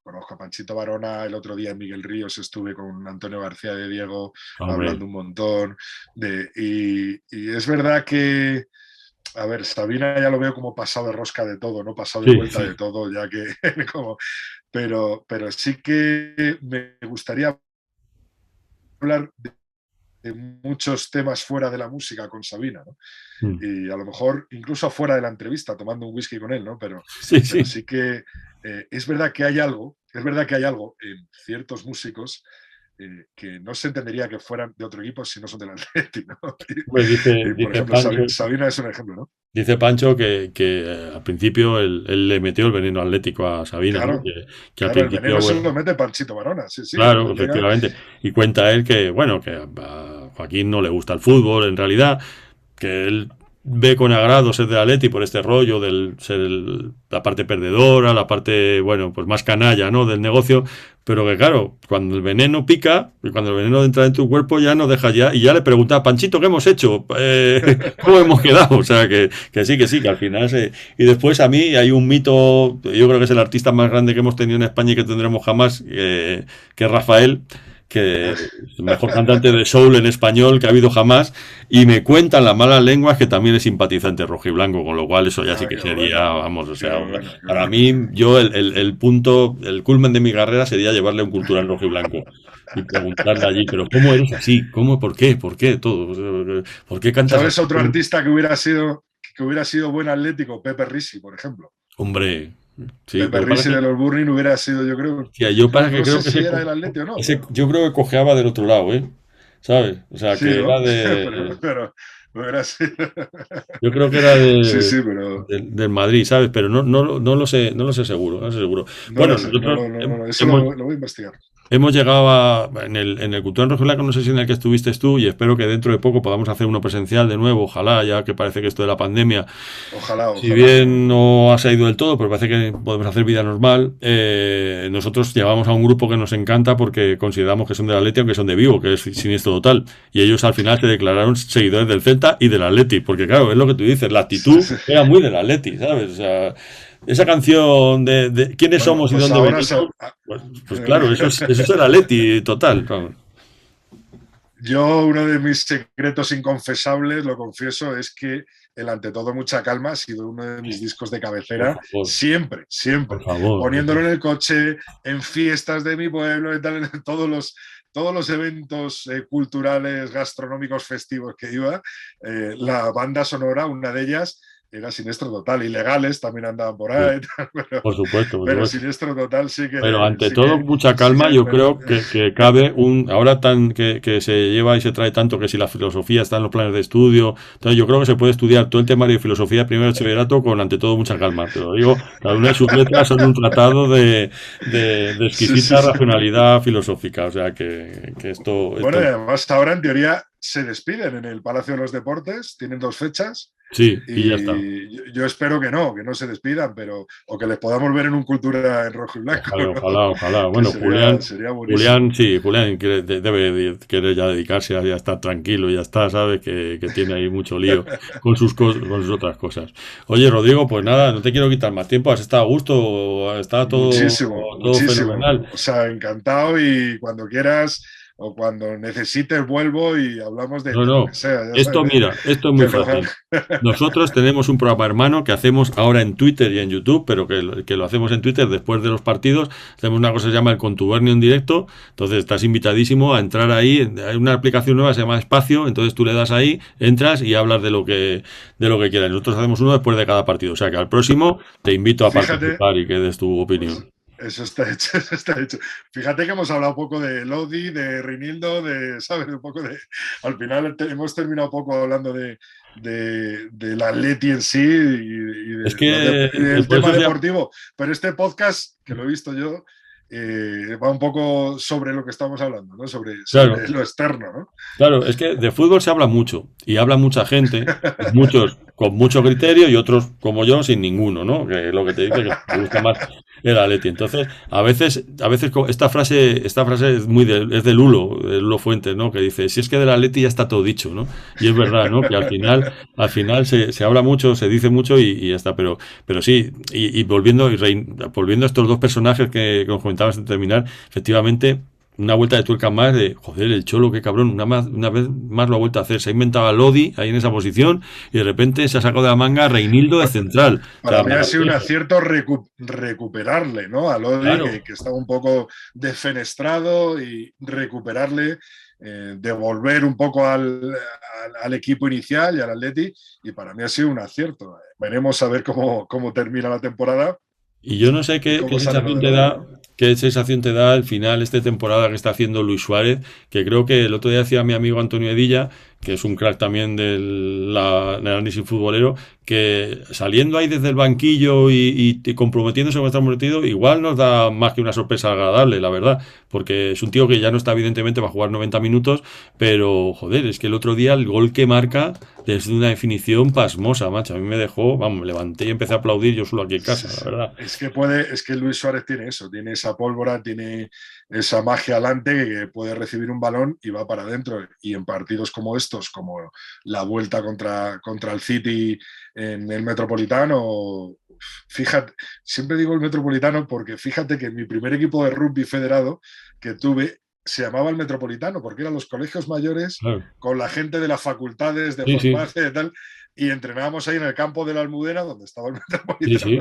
Speaker 3: Conozco a Panchito Varona, el otro día en Miguel Ríos estuve con Antonio García de Diego
Speaker 2: Hombre,
Speaker 3: hablando un montón y es verdad que A ver, Sabina ya lo veo como pasado de rosca de todo, ¿no? Pasado de
Speaker 2: Sí,
Speaker 3: vuelta
Speaker 2: sí.
Speaker 3: de todo, ya que como, pero sí que me gustaría hablar de muchos temas fuera de la música con Sabina, ¿no?
Speaker 2: Mm.
Speaker 3: Y a lo mejor incluso fuera de la entrevista, tomando un whisky con él, ¿no?
Speaker 2: Sí,
Speaker 3: Pero
Speaker 2: sí.
Speaker 3: sí que es verdad que hay algo, es verdad que hay algo en ciertos músicos que no se entendería que fueran de otro equipo si no son del Atleti, ¿no?
Speaker 2: Pues
Speaker 3: Y, por
Speaker 2: dice
Speaker 3: ejemplo,
Speaker 2: Pancho,
Speaker 3: Sabina es un ejemplo, ¿no?
Speaker 2: dice Pancho que al principio él le metió el veneno atlético a Sabina, ¿no?
Speaker 3: Claro,
Speaker 2: Que al
Speaker 3: el
Speaker 2: principio,
Speaker 3: veneno se
Speaker 2: bueno,
Speaker 3: lo mete Panchito Varona, sí, sí,
Speaker 2: claro,
Speaker 3: cuando llega,
Speaker 2: efectivamente. Y cuenta él que, bueno, que a Joaquín no le gusta el fútbol en realidad, que él ve con agrado ser del Atleti por este rollo del ser la parte perdedora, la parte, bueno, pues más canalla, ¿no? Del negocio, pero que claro, cuando el veneno pica, y cuando el veneno entra en tu cuerpo ya no dejas ya, y ya le pregunta, Panchito, ¿qué hemos hecho? ¿Cómo hemos quedado? O sea, que sí, que al final se... Y después a mí hay un mito, yo creo que es el artista más grande que hemos tenido en España y que tendremos jamás, que es Rafael, que es el mejor cantante de soul en español que ha habido jamás, y me cuentan las malas lenguas que también es simpatizante rojiblanco, con lo cual eso ya sí que
Speaker 3: qué
Speaker 2: sería,
Speaker 3: bueno,
Speaker 2: vamos, o
Speaker 3: qué
Speaker 2: sea,
Speaker 3: bueno, qué
Speaker 2: para
Speaker 3: bueno.
Speaker 2: mí, yo el punto, el culmen de mi carrera sería llevarle un cultural rojiblanco y preguntarle allí, pero ¿cómo eres así? ¿Cómo? ¿Por qué? Todo. ¿Por qué cantas
Speaker 3: ¿Sabes
Speaker 2: así?
Speaker 3: otro artista que hubiera sido buen atlético? Pepe Risi, por ejemplo.
Speaker 2: Hombre, sí,
Speaker 3: Pepe
Speaker 2: lo que pasa
Speaker 3: Risi
Speaker 2: es
Speaker 3: de
Speaker 2: que,
Speaker 3: los Burning hubiera sido, yo creo,
Speaker 2: tía, yo para que
Speaker 3: no sé
Speaker 2: creo que
Speaker 3: si era del Atleti o no, pero
Speaker 2: yo creo que cojeaba del otro lado, ¿eh? ¿Sabes? O sea,
Speaker 3: sí,
Speaker 2: que era
Speaker 3: ¿no?
Speaker 2: de,
Speaker 3: Pero hubiera sido.
Speaker 2: yo creo que era
Speaker 3: Sí, sí, pero
Speaker 2: del Madrid, ¿sabes? Pero no lo sé, no lo sé seguro, no sé seguro.
Speaker 3: no
Speaker 2: Bueno,
Speaker 3: lo sé,
Speaker 2: nosotros
Speaker 3: eso
Speaker 2: hemos,
Speaker 3: lo voy a investigar.
Speaker 2: hemos llegado en el Cultural Rojiblanco, no sé si en el que estuviste tú, y espero que dentro de poco podamos hacer uno presencial de nuevo, ojalá, ya que parece que esto de la pandemia,
Speaker 3: Ojalá,
Speaker 2: si
Speaker 3: ojalá.
Speaker 2: bien no ha salido del todo, pero parece que podemos hacer vida normal, nosotros llevamos a un grupo que nos encanta porque consideramos que son del Atleti, aunque son de Vigo, que es Siniestro Total. Y ellos al final se declararon seguidores del Celta y del Atleti, porque claro, es lo que tú dices, la
Speaker 3: Sí,
Speaker 2: actitud
Speaker 3: sí.
Speaker 2: era muy del Atleti, ¿sabes? O sea, esa canción de quiénes
Speaker 3: Bueno,
Speaker 2: somos y
Speaker 3: pues
Speaker 2: dónde
Speaker 3: ahora
Speaker 2: venimos, pues claro, eso es el Atleti total. Vamos.
Speaker 3: yo uno de mis secretos inconfesables, lo confieso, es que el Ante todo mucha calma ha sido uno de mis discos de
Speaker 2: Por
Speaker 3: cabecera
Speaker 2: favor,
Speaker 3: siempre,
Speaker 2: por
Speaker 3: siempre.
Speaker 2: favor.
Speaker 3: Poniéndolo en el coche, en fiestas de mi pueblo, y tal, en todos los eventos culturales, gastronómicos, festivos que iba, la banda sonora, una de ellas, era Siniestro Total. Ilegales también andaban por
Speaker 2: Sí,
Speaker 3: ahí,
Speaker 2: por supuesto, por
Speaker 3: pero
Speaker 2: supuesto.
Speaker 3: Siniestro Total
Speaker 2: Pero ante todo, mucha calma, yo creo que cabe ahora que se lleva y se trae tanto que si la filosofía está en los planes de estudio, entonces yo creo que se puede estudiar todo el temario de filosofía de primer bachillerato con ante todo mucha calma. Te lo digo, cada una de sus letras son un tratado de
Speaker 3: Sí, sí,
Speaker 2: exquisita
Speaker 3: sí.
Speaker 2: racionalidad filosófica, o sea que
Speaker 3: Bueno, y
Speaker 2: esto,
Speaker 3: además ahora en teoría se despiden en el Palacio de los Deportes, tienen 2 fechas
Speaker 2: sí, y ya está.
Speaker 3: y yo espero que no se despidan, pero o que les podamos ver en un Cultura en rojo y blanco,
Speaker 2: Ojalá,
Speaker 3: ¿no?
Speaker 2: ojalá, ojalá.
Speaker 3: Que
Speaker 2: Bueno,
Speaker 3: sería buenísimo.
Speaker 2: Julián, sí, Julián debe querer ya dedicarse a estar tranquilo, ya está, ¿sabes? Que tiene ahí mucho lío con sus otras cosas. Oye, Rodrigo, pues nada, no te quiero quitar más tiempo, has estado a gusto, está
Speaker 3: Muchísimo,
Speaker 2: todo
Speaker 3: muchísimo.
Speaker 2: fenomenal.
Speaker 3: O sea, encantado y cuando quieras o cuando necesites vuelvo y hablamos
Speaker 2: No,
Speaker 3: de lo
Speaker 2: no.
Speaker 3: que sea, ya
Speaker 2: Esto,
Speaker 3: sabes,
Speaker 2: mira, esto es muy
Speaker 3: de lo
Speaker 2: fácil. Nosotros tenemos un programa hermano que hacemos ahora en Twitter y en YouTube, pero que lo hacemos en Twitter después de los partidos. Hacemos una cosa que se llama el Contubernio en directo. Entonces estás invitadísimo a entrar ahí. Hay una aplicación nueva, se llama Espacio. Entonces tú le das ahí, entras y hablas de lo que quieras. Nosotros hacemos uno después de cada partido. O sea que al próximo te invito a
Speaker 3: Fíjate,
Speaker 2: participar y que des tu
Speaker 3: pues
Speaker 2: opinión.
Speaker 3: eso está hecho, eso está hecho. Fíjate que hemos hablado un poco de Lodi, de Rinildo, ¿sabes? Un poco de. Al final hemos terminado un poco hablando de la Atleti en sí
Speaker 2: Es
Speaker 3: y
Speaker 2: que
Speaker 3: del
Speaker 2: por
Speaker 3: tema
Speaker 2: eso se llama,
Speaker 3: deportivo. Pero este podcast, que lo he visto yo, va un poco sobre lo que estamos hablando, ¿no? Sobre
Speaker 2: claro.
Speaker 3: lo externo, ¿no?
Speaker 2: Claro, es que de fútbol se habla mucho y habla mucha gente, muchos con mucho criterio y otros como yo sin ninguno, ¿no? Que lo que te dice que te gusta más el Atleti. Entonces, a veces esta frase es es de Lulo Fuentes, ¿no? Que dice, si es que del Atleti ya está todo dicho, ¿no? Y es verdad, ¿no? Que al final se habla mucho, se dice mucho y ya está. Pero sí, volviendo a estos dos personajes que nos comentabas de terminar, efectivamente una vuelta de tuerca más de, joder, el Cholo, qué cabrón, una vez más lo ha vuelto a hacer. Se ha inventado a Lodi ahí en esa posición y de repente se ha sacado de la manga a Reinildo de central. O
Speaker 3: Para
Speaker 2: sea,
Speaker 3: mí ha sido un
Speaker 2: maravilloso.
Speaker 3: acierto recuperarle, ¿no? A Lodi,
Speaker 2: Claro.
Speaker 3: que estaba un poco defenestrado, y recuperarle, devolver un poco al equipo inicial y al Atleti, y para mí ha sido un acierto. Veremos a ver cómo termina la temporada
Speaker 2: Y yo no sé
Speaker 3: y
Speaker 2: qué
Speaker 3: cómo sale lo
Speaker 2: sensación
Speaker 3: de
Speaker 2: te
Speaker 3: Lodi,
Speaker 2: da,
Speaker 3: ¿no?
Speaker 2: qué sensación te da al final esta temporada que está haciendo Luis Suárez, que creo que el otro día decía mi amigo Antonio Edilla, que es un crack también del análisis futbolero, que saliendo ahí desde el banquillo y comprometiéndose con estar comprometido, igual nos da más que una sorpresa agradable, la verdad, porque es un tío que ya no está evidentemente va a jugar 90 minutos, pero joder, es que el otro día el gol que marca es de una definición pasmosa, macho, a mí me dejó, vamos, me levanté y empecé a aplaudir yo solo aquí en
Speaker 3: Sí,
Speaker 2: casa, la
Speaker 3: sí.
Speaker 2: verdad.
Speaker 3: Es que Luis Suárez tiene eso, tiene esa pólvora, tiene esa magia alante, que puede recibir un balón y va para adentro. Y en partidos como estos, como la vuelta contra el City en el Metropolitano, fíjate, siempre digo el Metropolitano porque fíjate que mi primer equipo de rugby federado que tuve se llamaba el Metropolitano, porque eran los colegios mayores
Speaker 2: Claro.
Speaker 3: con la gente de las facultades de
Speaker 2: Sí, sí,
Speaker 3: farmacia y tal, y entrenábamos ahí en el campo de la Almudena, donde estaba el
Speaker 2: sí,
Speaker 3: Metropolitano,
Speaker 2: sí,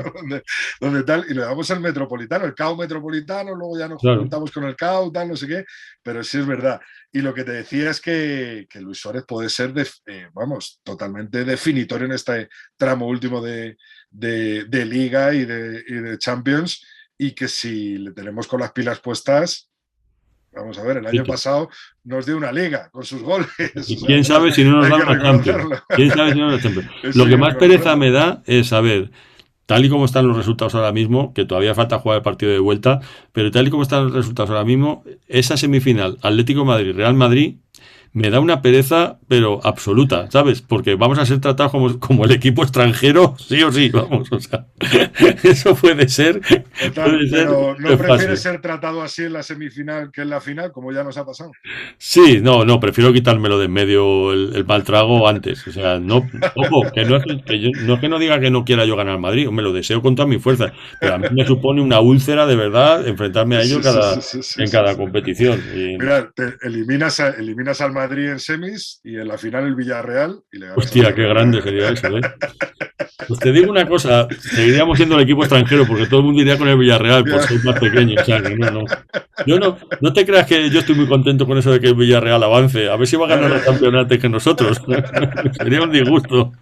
Speaker 3: donde tal, y le damos el Metropolitano, el CAO Metropolitano, luego ya nos
Speaker 2: claro.
Speaker 3: juntamos con el CAO, tal, no sé qué, pero sí es verdad. Y lo que te decía es que Luis Suárez puede ser, vamos, totalmente definitorio en este tramo último de Liga y de Champions, y que si le tenemos con las pilas puestas, vamos a ver, el
Speaker 2: Sí,
Speaker 3: año pasado nos dio una liga con sus goles, o
Speaker 2: y
Speaker 3: sea,
Speaker 2: quién
Speaker 3: que
Speaker 2: sabe si no nos
Speaker 3: hay
Speaker 2: da
Speaker 3: que
Speaker 2: una Champions.
Speaker 3: reconocerlo.
Speaker 2: ¿Quién sabe si no nos da Champions?
Speaker 3: Eso
Speaker 2: Lo
Speaker 3: hay
Speaker 2: que
Speaker 3: que
Speaker 2: más pereza
Speaker 3: reconocerlo.
Speaker 2: me da es saber, tal y como están los resultados ahora mismo, que todavía falta jugar el partido de vuelta, pero tal y como están los resultados ahora mismo, esa semifinal Atlético de Madrid-Real Madrid me da una pereza, pero absoluta, ¿sabes? Porque vamos a ser tratados como el equipo extranjero, sí o sí, vamos, o sea, eso
Speaker 3: Total,
Speaker 2: puede ser
Speaker 3: pero ¿no prefieres
Speaker 2: nefasto.
Speaker 3: ser tratado así en la semifinal que en la final, como ya nos ha pasado?
Speaker 2: Sí, no, no, prefiero quitármelo de en medio el mal trago antes. O sea, no, ojo, que no es no es que no diga que no quiera yo ganar Madrid, me lo deseo con todas mis fuerzas, pero a mí me supone una úlcera de verdad enfrentarme a ello
Speaker 3: Sí, sí, sí, sí, sí,
Speaker 2: en
Speaker 3: sí,
Speaker 2: cada
Speaker 3: sí.
Speaker 2: competición.
Speaker 3: Mira, eliminas al Madrid en semis, y en la final el Villarreal, y le ganas al
Speaker 2: Hostia, qué
Speaker 3: Villarreal.
Speaker 2: grande sería eso, ¿eh? Pues te digo una cosa, seguiríamos siendo el equipo extranjero porque todo el mundo iría con el Villarreal por ser más pequeño. O sea, que no, no. Yo no, no te creas que yo estoy muy contento con eso de que el Villarreal avance. A ver si va a ganar la Champions antes que nosotros. Sería un disgusto.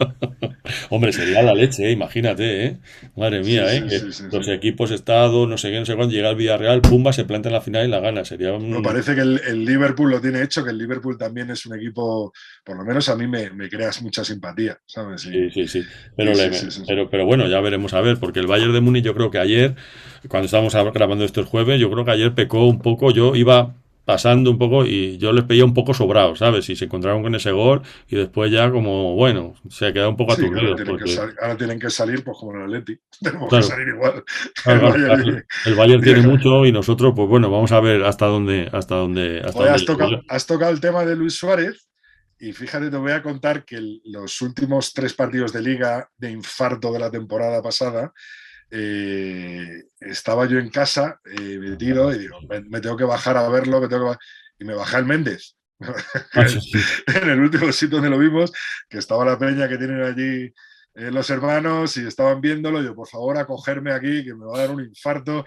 Speaker 2: Hombre, sería la leche, imagínate, ¿eh? Madre
Speaker 3: Sí,
Speaker 2: mía, ¿eh?
Speaker 3: sí,
Speaker 2: Que
Speaker 3: sí, sí, sí.
Speaker 2: los equipos estados, no sé qué, no sé cuándo, llega el Villarreal, pumba, se planta en la final y la gana. Sería
Speaker 3: Me
Speaker 2: un...
Speaker 3: parece que el Liverpool lo tiene hecho, que el Liverpool también es un equipo, por lo menos a mí me creas mucha simpatía, ¿sabes?
Speaker 2: Sí, sí, sí.
Speaker 3: Y sí, sí, sí, sí.
Speaker 2: Pero bueno, ya veremos a ver, porque el Bayern de Múnich yo creo que ayer, cuando estábamos grabando esto el jueves, yo creo que ayer pecó un poco, yo iba pasando un poco y yo les veía un poco sobrados, ¿sabes? Y se encontraron con ese gol y después ya como, bueno, se quedó un poco
Speaker 3: Sí, que
Speaker 2: aturdidos, porque,
Speaker 3: ahora tienen que salir, pues como el Atleti. Tenemos que
Speaker 2: claro,
Speaker 3: salir igual.
Speaker 2: claro,
Speaker 3: El
Speaker 2: claro,
Speaker 3: Bayern
Speaker 2: el Bayern
Speaker 3: y
Speaker 2: tiene
Speaker 3: deja.
Speaker 2: mucho y nosotros, pues bueno, vamos a ver hasta
Speaker 3: Joder,
Speaker 2: dónde
Speaker 3: has
Speaker 2: llego
Speaker 3: tocado,
Speaker 2: yo.
Speaker 3: has tocado el tema de Luis Suárez, y fíjate, te voy a contar que los últimos 3 partidos de liga de infarto de la temporada pasada, estaba yo en casa, metido, y digo, me tengo que bajar a verlo, y me bajé al Méndez.
Speaker 2: Macho, sí.
Speaker 3: En el último sitio donde lo vimos, que estaba la peña que tienen allí, los hermanos, y estaban viéndolo. Yo, por favor, a cogerme aquí, que me va a dar un infarto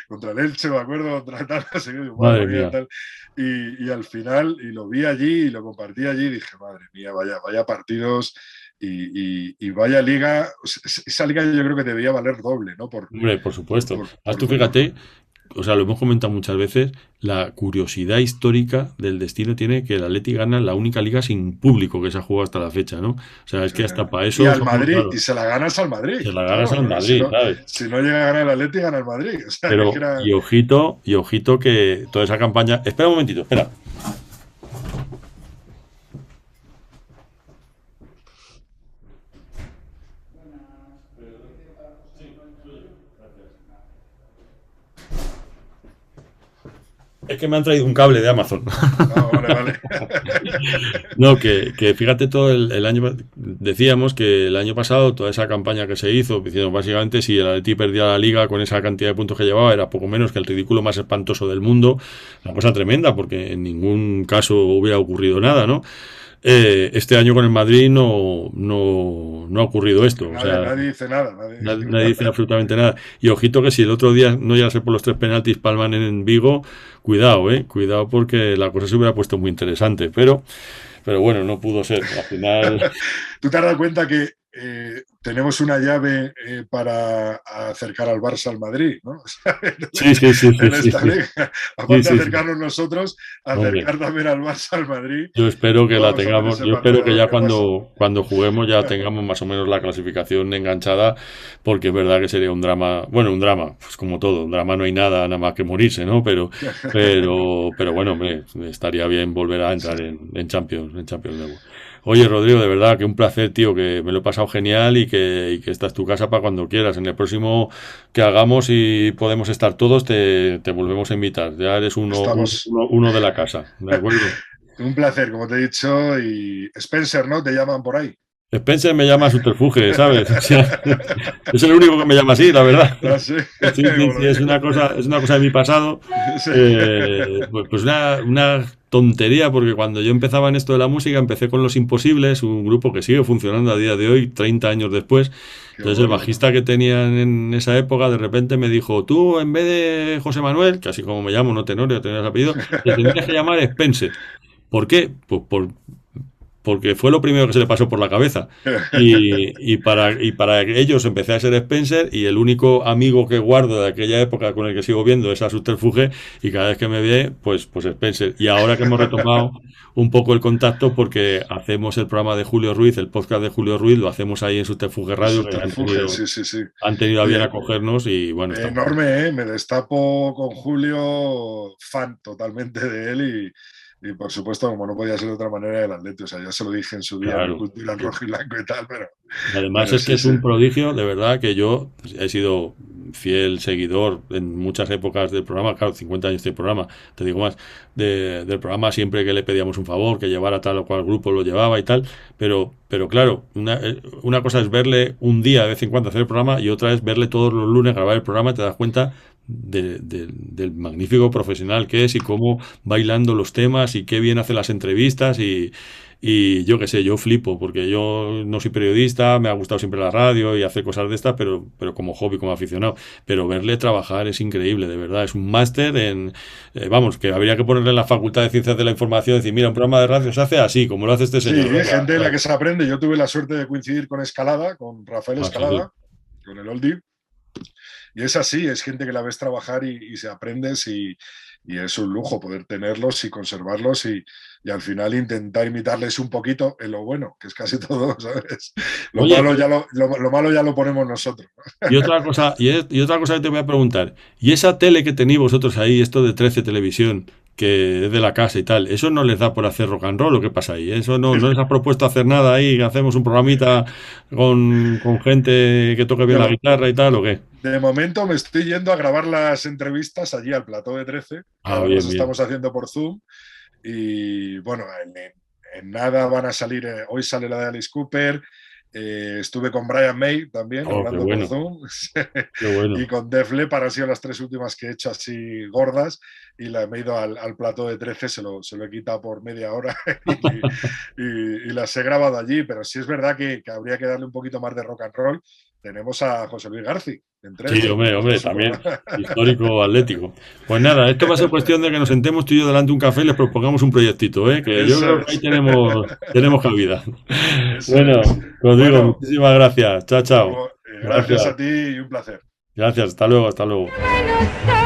Speaker 3: contra el Elche, me acuerdo, contra tal, no sé qué, madre
Speaker 2: Madre
Speaker 3: mía,
Speaker 2: mía.
Speaker 3: tal. Y al final, y lo vi allí y lo compartí allí, y dije, madre mía, vaya partidos, y vaya liga. Esa liga yo creo que debería valer doble, ¿no?
Speaker 2: Hombre, por
Speaker 3: Por,
Speaker 2: supuesto.
Speaker 3: por,
Speaker 2: Haz
Speaker 3: por,
Speaker 2: tú
Speaker 3: por-
Speaker 2: fíjate, o sea, lo hemos comentado muchas veces, la curiosidad histórica del destino tiene que el Atleti gana la única liga sin público que se ha jugado hasta la fecha, ¿no? O sea, es que hasta para
Speaker 3: y
Speaker 2: eso
Speaker 3: al
Speaker 2: somos,
Speaker 3: Madrid,
Speaker 2: claro,
Speaker 3: y se la ganas al Madrid,
Speaker 2: se la ganas
Speaker 3: claro,
Speaker 2: al
Speaker 3: porque si
Speaker 2: Madrid,
Speaker 3: no,
Speaker 2: ¿sabes?
Speaker 3: si no llega a ganar el Atleti, gana el Madrid. O sea, que
Speaker 2: Pero,
Speaker 3: era.
Speaker 2: y ojito que toda esa campaña. Espera un momentito, espera. Es que me han traído un cable de Amazon.
Speaker 3: Ah, vale, vale.
Speaker 2: No, que fíjate todo el año, decíamos que el año pasado toda esa campaña que se hizo, diciendo básicamente si el Atleti perdía la liga con esa cantidad de puntos que llevaba, era poco menos que el ridículo más espantoso del mundo, una cosa tremenda, porque en ningún caso hubiera ocurrido nada, ¿no? Este año con el Madrid no ha ocurrido esto, o sea,
Speaker 3: Nadie dice nada. Nadie dice
Speaker 2: nadie
Speaker 3: nada.
Speaker 2: dice absolutamente nada. Y ojito que si el otro día no llegase por los 3 penaltis palman en Vigo, cuidado, cuidado porque la cosa se hubiera puesto muy interesante, pero bueno, no pudo ser. Al final,
Speaker 3: ¿Tú te has dado cuenta que tenemos una llave para acercar al Barça al Madrid, ¿no? O sea,
Speaker 2: sí, sí, sí,
Speaker 3: en
Speaker 2: sí,
Speaker 3: esta
Speaker 2: sí,
Speaker 3: liga,
Speaker 2: sí,
Speaker 3: aparte
Speaker 2: sí,
Speaker 3: de
Speaker 2: sí.
Speaker 3: acercarnos nosotros,
Speaker 2: Hombre,
Speaker 3: acercar también al Barça al Madrid.
Speaker 2: yo espero que la
Speaker 3: Vamos a ver
Speaker 2: tengamos,
Speaker 3: ese
Speaker 2: yo espero
Speaker 3: partido a
Speaker 2: que
Speaker 3: ver
Speaker 2: ya
Speaker 3: qué pasa.
Speaker 2: cuando juguemos ya tengamos más o menos la clasificación enganchada, porque es verdad que sería un drama, bueno, un drama, pues como todo, un drama no hay nada más que morirse, ¿no? Pero bueno, hombre, estaría bien volver a
Speaker 3: Sí.
Speaker 2: entrar en Champions League. Oye, Rodrigo, de verdad que un placer, tío, que me lo he pasado genial y que esta es tu casa para cuando quieras. En el próximo que hagamos y podemos estar todos, te volvemos a invitar. Ya eres
Speaker 3: Estamos.
Speaker 2: uno de la casa, ¿de acuerdo?
Speaker 3: Un placer, como te he dicho. Y Spencer, ¿no? Te llaman por ahí.
Speaker 2: Spencer me llama subterfuge, ¿sabes? O sea, es el único que me llama así, la verdad.
Speaker 3: Ah, sí.
Speaker 2: Sí, sí, sí, es una cosa de mi pasado.
Speaker 3: Sí.
Speaker 2: Pues una tontería, porque cuando yo empezaba en esto de la música, empecé con Los Imposibles, un grupo que sigue funcionando a día de hoy, 30 años después.
Speaker 3: Qué
Speaker 2: Entonces el
Speaker 3: bueno.
Speaker 2: bajista que tenían en esa época, de repente me dijo, tú en vez de José Manuel, que así como me llamo, no Tenorio, tenías apellido, te tendrías que llamar Spencer. ¿Por qué? Pues porque fue lo primero que se le pasó por la cabeza. Y para ellos empecé a ser Spencer y el único amigo que guardo de aquella época con el que sigo viendo es a Subterfuge y cada vez que me ve, pues Spencer. Y ahora que hemos retomado un poco el contacto porque hacemos el programa de Julio Ruiz, el podcast de Julio Ruiz, lo hacemos ahí en Subterfuge Radio, que
Speaker 3: Subterfuge, sí, sí, sí.
Speaker 2: han tenido a bien
Speaker 3: Oye,
Speaker 2: acogernos y bueno, estamos.
Speaker 3: enorme, ¿eh? Me destapo con Julio, fan totalmente de él y por supuesto, como no podía ser de otra manera, el Atleti. O sea, ya se lo dije en su día en
Speaker 2: Claro.
Speaker 3: Cultura en rojo y blanco y tal,
Speaker 2: Además es que
Speaker 3: sí,
Speaker 2: es
Speaker 3: sí.
Speaker 2: un prodigio, de verdad que yo he sido fiel seguidor en muchas épocas del programa, claro, 50 años de programa, te digo más, del programa siempre que le pedíamos un favor, que llevara tal o cual grupo lo llevaba y tal, pero claro, una cosa es verle un día de vez en cuando hacer el programa y otra es verle todos los lunes grabar el programa y te das cuenta del magnífico profesional que es y cómo bailando los temas y qué bien hace las entrevistas y yo qué sé, yo flipo, porque yo no soy periodista, me ha gustado siempre la radio y hacer cosas de estas, pero como hobby, como aficionado. Pero verle trabajar es increíble, de verdad. Es un máster vamos, que habría que ponerle en la Facultad de Ciencias de la Información y decir, mira, un programa de radio se hace así, como lo hace este
Speaker 3: Sí,
Speaker 2: señor.
Speaker 3: hay gente en la que se aprende. Yo tuve la suerte de coincidir con Escalada, con Rafael
Speaker 2: Sí,
Speaker 3: Escalada, con el Oldie. Y es así, es gente que la ves trabajar y se aprendes y es un lujo poder tenerlos y conservarlos y al final intentar imitarles un poquito en lo bueno, que es casi todo, ¿sabes? Lo
Speaker 2: Oye,
Speaker 3: malo lo malo ya lo ponemos nosotros.
Speaker 2: y otra cosa, y otra cosa que te voy a preguntar, ¿y esa tele que tenéis vosotros ahí, esto de 13 Televisión, que es de la casa y tal, eso no les da por hacer rock and roll o qué pasa ahí? ¿Eso no les ha propuesto hacer nada ahí, que hacemos un programita con gente que toque bien la guitarra y tal o qué?
Speaker 3: De momento me estoy yendo a grabar las entrevistas allí al plató de 13, que
Speaker 2: Ah,
Speaker 3: ahora
Speaker 2: bien,
Speaker 3: las
Speaker 2: bien.
Speaker 3: estamos haciendo por Zoom. Y bueno, en nada van a salir, hoy sale la de Alice Cooper, estuve con Brian May también,
Speaker 2: Oh, qué
Speaker 3: hablando por
Speaker 2: bueno,
Speaker 3: Zoom,
Speaker 2: qué bueno.
Speaker 3: y con Def Leppard han sido las tres últimas que he hecho así gordas, y me he ido al plató de 13, se lo he quitado por media hora y las he grabado allí, pero sí es verdad que habría que darle un poquito más de rock and roll. Tenemos a José Luis García en
Speaker 2: Sí,
Speaker 3: 13.
Speaker 2: hombre, también histórico atlético. Pues nada, esto va a ser cuestión de que nos sentemos tú y yo delante de un café y les propongamos un proyectito, ¿eh? Que yo
Speaker 3: Eso
Speaker 2: creo que ahí
Speaker 3: es.
Speaker 2: tenemos cabida.
Speaker 3: Eso
Speaker 2: Bueno,
Speaker 3: es.
Speaker 2: Rodrigo,
Speaker 3: Bueno,
Speaker 2: muchísimas gracias. Chao, chao.
Speaker 3: gracias
Speaker 2: Gracias,
Speaker 3: a ti y un placer.
Speaker 2: gracias. Hasta luego, hasta luego.
Speaker 1: Buenos